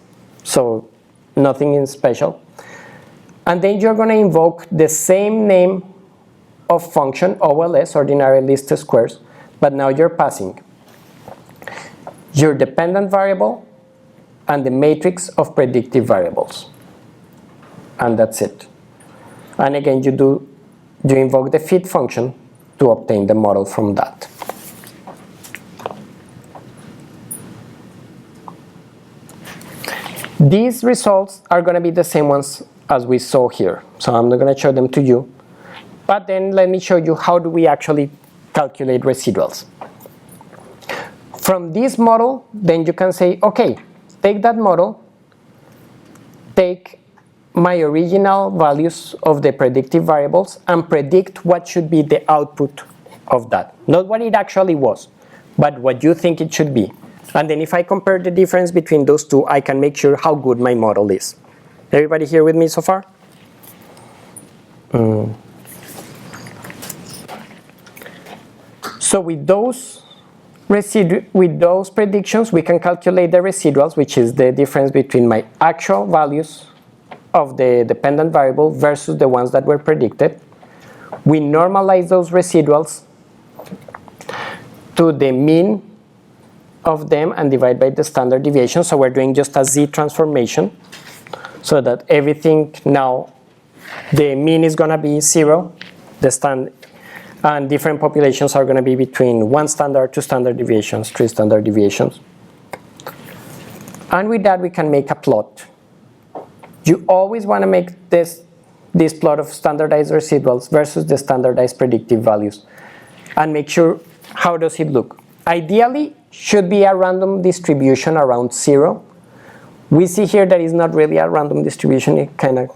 So nothing is special. And then you're going to invoke the same name of function, OLS, ordinary least squares, but now you're passing your dependent variable and the matrix of predictive variables. And that's it. And again, you invoke the feed function to obtain the model from that. These results are going to be the same ones as we saw here. So I'm not going to show them to you. But then let me show you how do we actually calculate residuals. From this model, then you can say, okay, take that model, take my original values of the predictive variables and predict what should be the output of that. Not what it actually was, but what you think it should be. And then if I compare the difference between those two, I can make sure how good my model is. Everybody here with me so far? So with those predictions, we can calculate the residuals, which is the difference between my actual values of the dependent variable versus the ones that were predicted. We normalize those residuals to the mean of them and divide by the standard deviation. So we're doing just a z transformation so that everything now, the mean is going to be 0, and different populations are going to be between 1 standard, 2 standard deviations, 3 standard deviations. And with that we can make a plot. You always want to make this plot of standardized residuals versus the standardized predictive values and make sure how does it look. Ideally should be a random distribution around 0. We see here that it's not really a random distribution, it kind of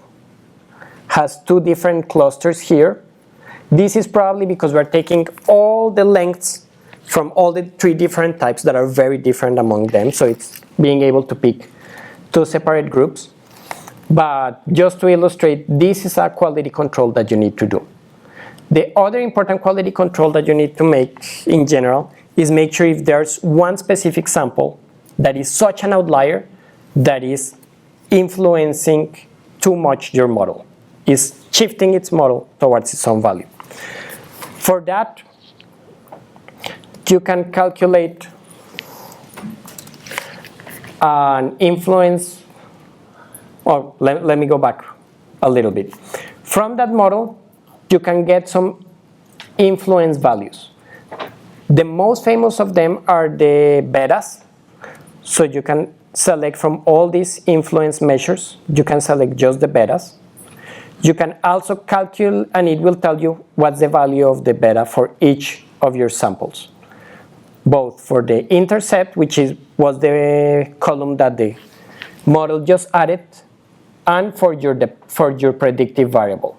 has 2 different clusters here. This is probably because we're taking all the lengths from all the 3 different types that are very different among them, so it's being able to pick 2 separate groups. But just to illustrate, this is a quality control that you need to do. The other important quality control that you need to make in general is make sure if there's one specific sample that is such an outlier that is influencing too much your model, is shifting its model towards its own value. For that, you can calculate an influence. Well, let me go back a little bit. From that model, you can get some influence values. The most famous of them are the betas. So you can select from all these influence measures, you can select just the betas. You can also calculate, and it will tell you what's the value of the beta for each of your samples. Both for the intercept, which was the column that the model just added, and for your predictive variable.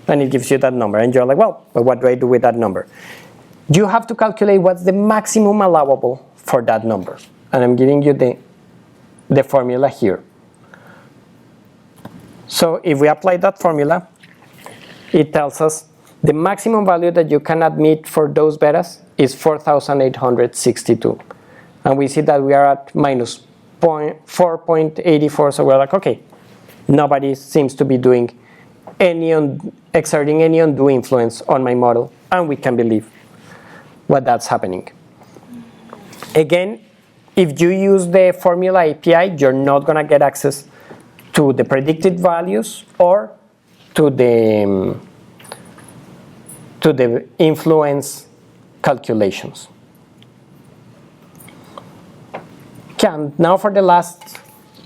And it gives you that number. And you're like, well, what do I do with that number? You have to calculate what's the maximum allowable for that number. And I'm giving you the formula here. So if we apply that formula, it tells us the maximum value that you can admit for those betas is 4,862. And we see that we are at minus 4.84, so we're like, okay, nobody seems to be doing exerting any undue influence on my model, and we can believe what that's happening. Again, if you use the formula API, you're not going to get access to the predicted values or to the influence calculations. Okay, and now for the last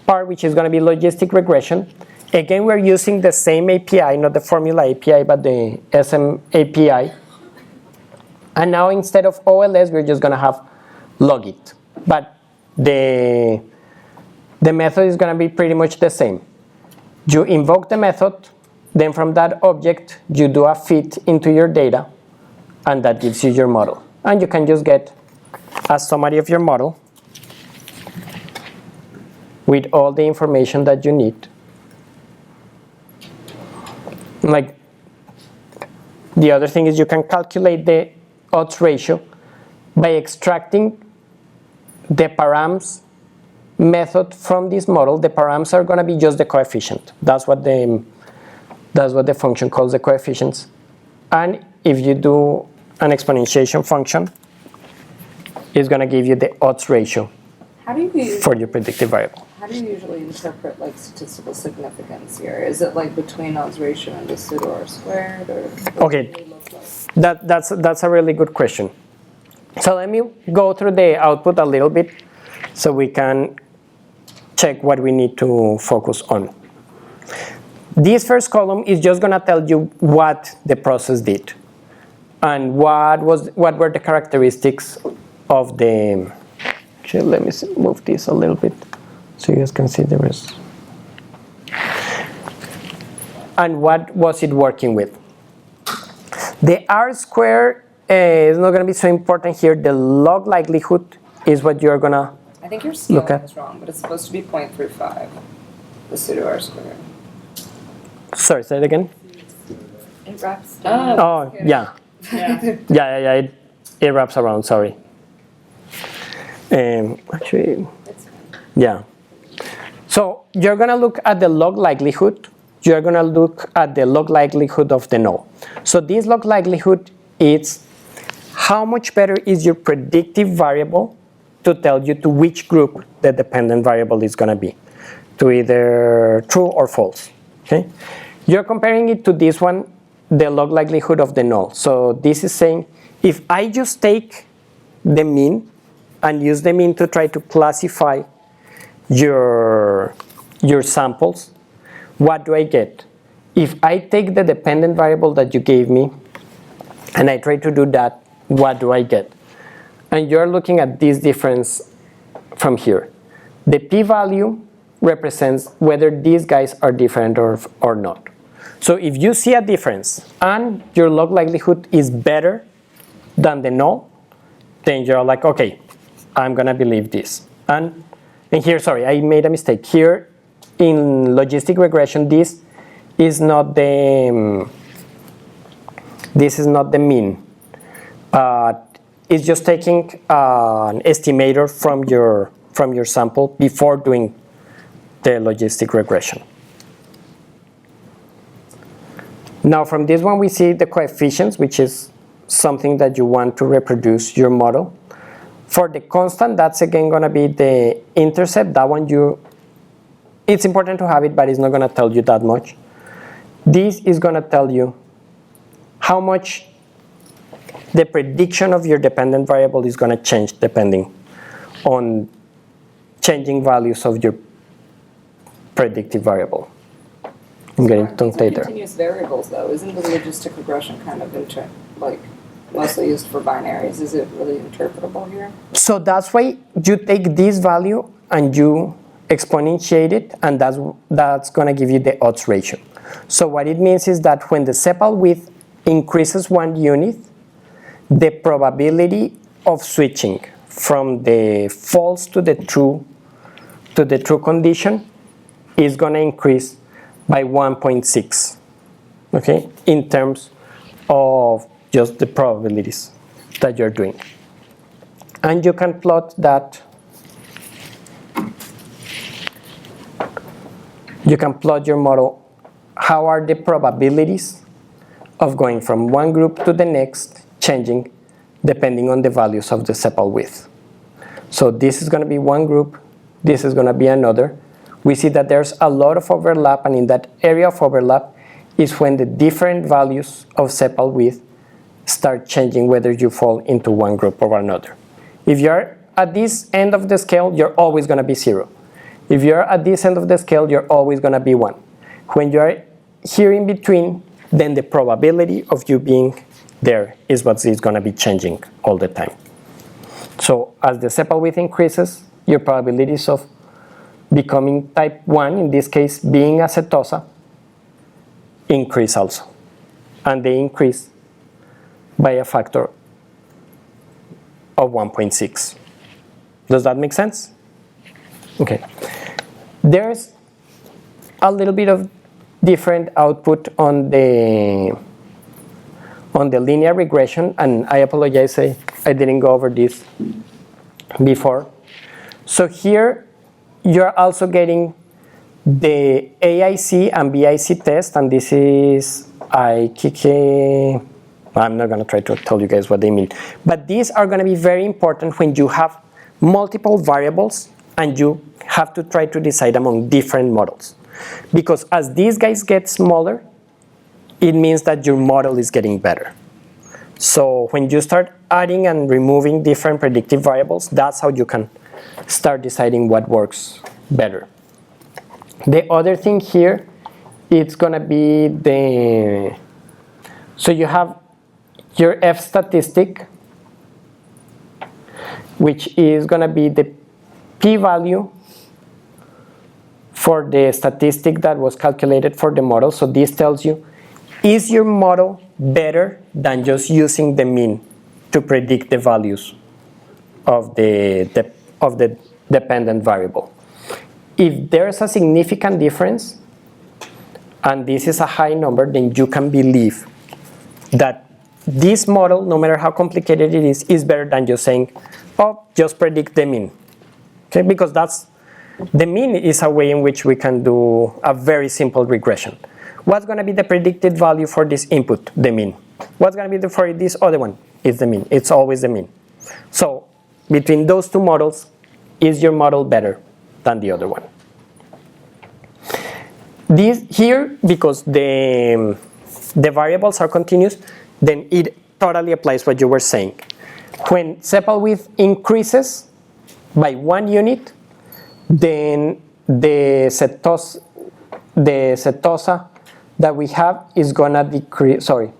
part, which is going to be logistic regression. Again, we're using the same API, not the formula API, but the SM API. And now instead of OLS, we're just going to have logit. But the method is going to be pretty much the same. You invoke the method, then from that object, you do a fit into your data, and that gives you your model. And you can just get a summary of your model with all the information that you need. Like, the other thing is you can calculate the odds ratio by extracting the params method from this model. The params are going to be just the coefficient. That's what the function calls the coefficients. And if you do an exponentiation function, it's going to give you the odds ratio for your predictive variable. How do you usually interpret like statistical significance here? Is it like between odds ratio and the pseudo R squared, or what Okay, do they look like? that's a really good question. So let me go through the output a little bit so we can check what we need to focus on. This first column is just going to tell you what the process did and what were the characteristics of the. Actually, let me move this a little bit so you guys can see the rest. And what was it working with? The R square is not going to be so important here. The log likelihood is what you're going to I think your scaling look at. is wrong, but it's supposed to be 0.35, the pseudo R squared. Sorry, say it again. It wraps Oh, yeah. Yeah. It wraps around, sorry. Actually, yeah. So you're going to look at the log likelihood. You're going to look at the log likelihood of the null. So this log likelihood is how much better is your predictive variable to tell you to which group the dependent variable is going to be, to either true or false. Okay? You're comparing it to this one, the log likelihood of the null. So this is saying if I just take the mean and use the mean to try to classify your samples, what do I get? If I take the dependent variable that you gave me and I try to do that, what do I get? And you're looking at this difference from here. The p-value represents whether these guys are different or not. So if you see a difference and your log likelihood is better than the null, then you're like, okay, I'm gonna believe this. And here, sorry, I made a mistake. Here in logistic regression, this is not the mean. It's just taking an estimator from your sample before doing the logistic regression. Now from this one we see the coefficients, which is something that you want to reproduce your model. For the constant, that's again going to be the intercept. That one it's important to have it, but it's not going to tell you that much. This is going to tell you how much the prediction of your dependent variable is going to change depending on changing values of your predictive variable. I'm getting tongue tied there. Continuous variables, though, isn't the logistic regression kind of mostly used for binaries? Is it really interpretable here? So that's why you take this value and you exponentiate it, and that's going to give you the odds ratio. So what it means is that when the sepal width increases 1 unit, the probability of switching from the false to the true condition is going to increase by 1.6, okay, in terms of just the probabilities that you're doing. And you can plot that. You can plot your model. How are the probabilities of going from one group to the next changing depending on the values of the sepal width? So this is going to be one group, this is going to be another. We see that there's a lot of overlap, and in that area of overlap is when the different values of sepal width start changing whether you fall into one group or another. If you're at this end of the scale, you're always going to be 0. If you're at this end of the scale, you're always going to be 1. When you're here in between, then the probability of you being there is what is going to be changing all the time. So as the sepal width increases, your probabilities of becoming type 1, in this case being acetosa, increase also. And they increase by a factor of 1.6. Does that make sense? Okay. There's a little bit of different output on the linear regression, and I apologize, I didn't go over this before. So here you're also getting the AIC and BIC test, and this is I'm not going to try to tell you guys what they mean, but these are going to be very important when you have multiple variables and you have to try to decide among different models, because as these guys get smaller, it means that your model is getting better. So when you start adding and removing different predictive variables, that's how you can start deciding what works better. The other thing here, it's going to be so you have your F statistic, which is going to be the p-value for the statistic that was calculated for the model. So this tells you, is your model better than just using the mean to predict the values of the dependent variable? If there's a significant difference, and this is a high number, then you can believe that this model, no matter how complicated it is better than just saying, oh, just predict the mean. Okay, because the mean is a way in which we can do a very simple regression. What's going to be the predicted value for this input? The mean. What's going to be for this other one? It's the mean. It's always the mean. So between those two models, is your model better than the other one? This here, because the variables are continuous, then it totally applies what you were saying. When sepal width increases by 1 unit, then the setosa that we have is gonna decrease. Sorry,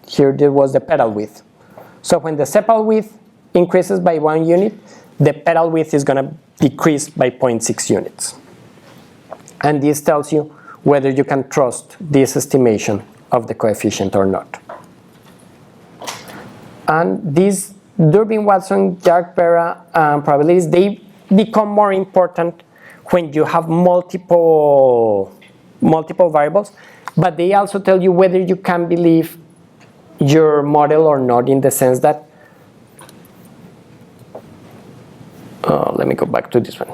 here there was the petal width. So when the sepal width increases by 1 unit, the petal width is gonna decrease by 0.6 units. And this tells you whether you can trust this estimation of the coefficient or not. And these Durbin-Watson, Jark-Berra, probabilities, they become more important when you have multiple variables, but they also tell you whether you can believe your model or not, in the sense that, let me go back to this one.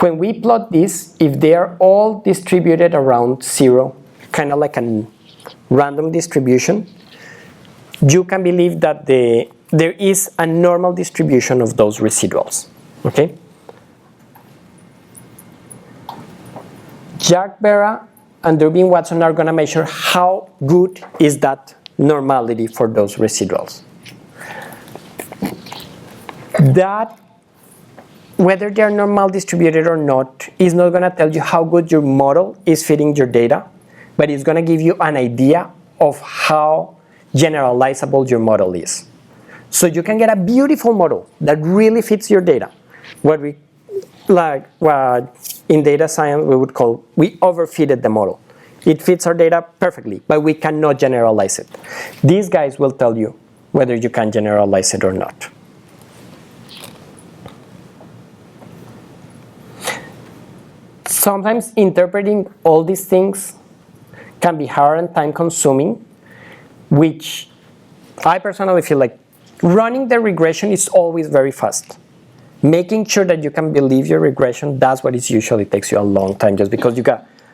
When we plot this, if they are all distributed around 0, kind of like a random distribution, you can believe that there is a normal distribution of those residuals. Okay? Jark-Berra and Durbin-Watson are going to measure how good is that normality for those residuals. That, whether they are normal distributed or not, is not going to tell you how good your model is fitting your data, but it's going to give you an idea of how generalizable your model is. So you can get a beautiful model that really fits your data. What in data science we would call, we overfitted the model. It fits our data perfectly, but we cannot generalize it. These guys will tell you whether you can generalize it or not. Sometimes interpreting all these things can be hard and time consuming, which I personally feel like running the regression is always very fast. Making sure that you can believe your regression, that's what it usually takes you a long time, just because you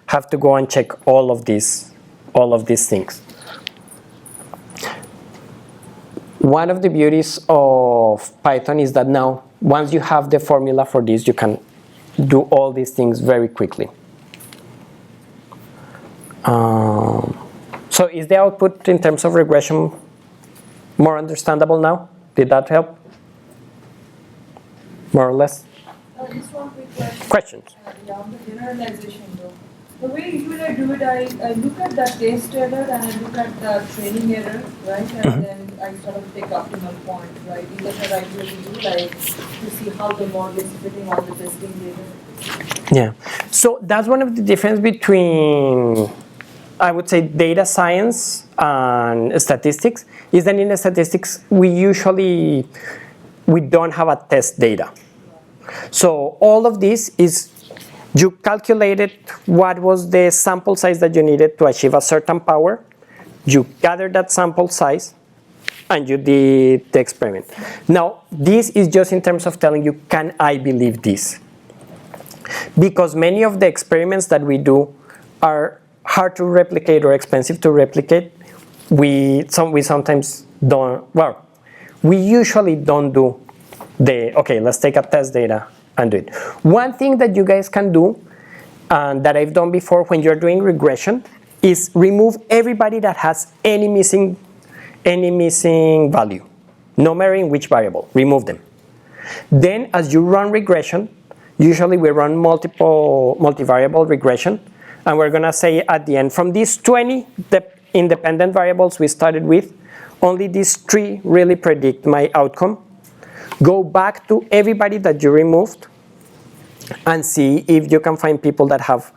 have to go and check all of these things. One of the beauties of Python is that now, once you have the formula for this, you can do all these things very quickly. So is the output in terms of regression more understandable now? Did that help? More or less? Just one quick question. Questions? Yeah, on the generalization though. The way usually I do it, I look at the test error and I look at the training error, right? And then I sort of take optimal point, right? Is that the right way to do, like, to see how the model is fitting all the testing data? Yeah. So that's one of the difference between, I would say, data science and statistics, is that in statistics we don't have a test data. So all of this is, you calculated what was the sample size that you needed to achieve a certain power, you gathered that sample size, and you did the experiment. Now, this is just in terms of telling you, can I believe this? Because many of the experiments that we do are hard to replicate or expensive to replicate. We sometimes don't, well, we usually don't do okay, let's take a test data and do it. One thing that you guys can do, and that I've done before when you're doing regression, is remove everybody that has any missing value, no matter in which variable, remove them. Then as you run regression, usually we run multivariable regression, and we're gonna say at the end, from these 20 independent variables we started with, only these 3 really predict my outcome. Go back to everybody that you removed and see if you can find people that have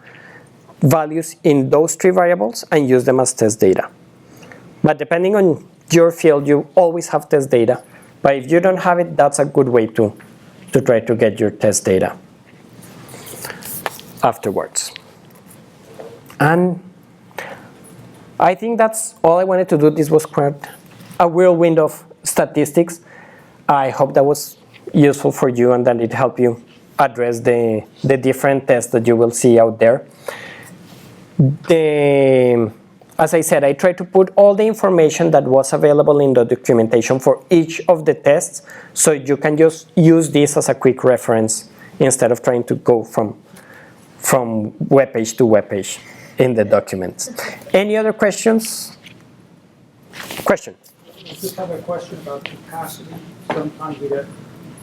values in those 3 variables and use them as test data. But depending on your field, you always have test data. But if you don't have it, that's a good way to try to get your test data afterwards. And I think that's all I wanted to do. This was quite a whirlwind of statistics. I hope that was useful for you and that it helped you address the different tests that you will see out there. as I said, I tried to put all the information that was available in the documentation for each of the tests, so you can just use this as a quick reference instead of trying to go from web page to web page in the documents. Any other questions? Question? I just have a question about capacity. Sometimes you get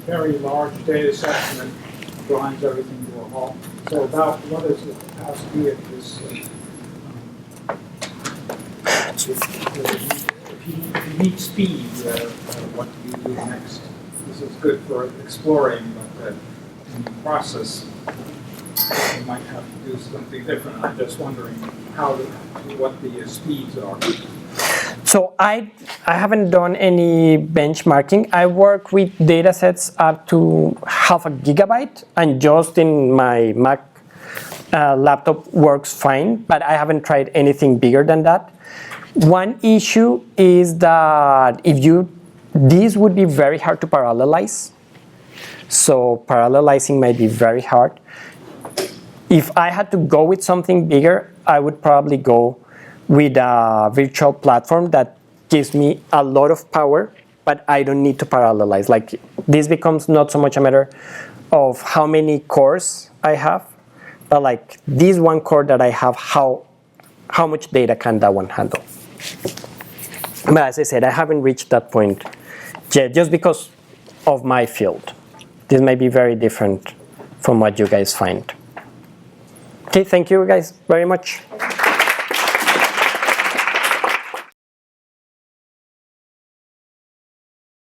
very large data sets and it grinds everything to a halt. So about what is the capacity of this? If you need speed, what do you do next? This is good for exploring, but in the process, you might have to do something different. I'm just wondering what the speeds are. So I haven't done any benchmarking. I work with data sets up to 0.5 gigabyte, and just in my Mac laptop works fine, but I haven't tried anything bigger than that. One issue is that these would be very hard to parallelize. So parallelizing might be very hard. If I had to go with something bigger, I would probably go with a virtual platform that gives me a lot of power, but I don't need to parallelize. Like, this becomes not so much a matter of how many cores I have, but like this one core that I have, how much data can that one handle? But as I said, I haven't reached that point yet, just because of my field. This may be very different from what you guys find. Okay, thank you guys very much.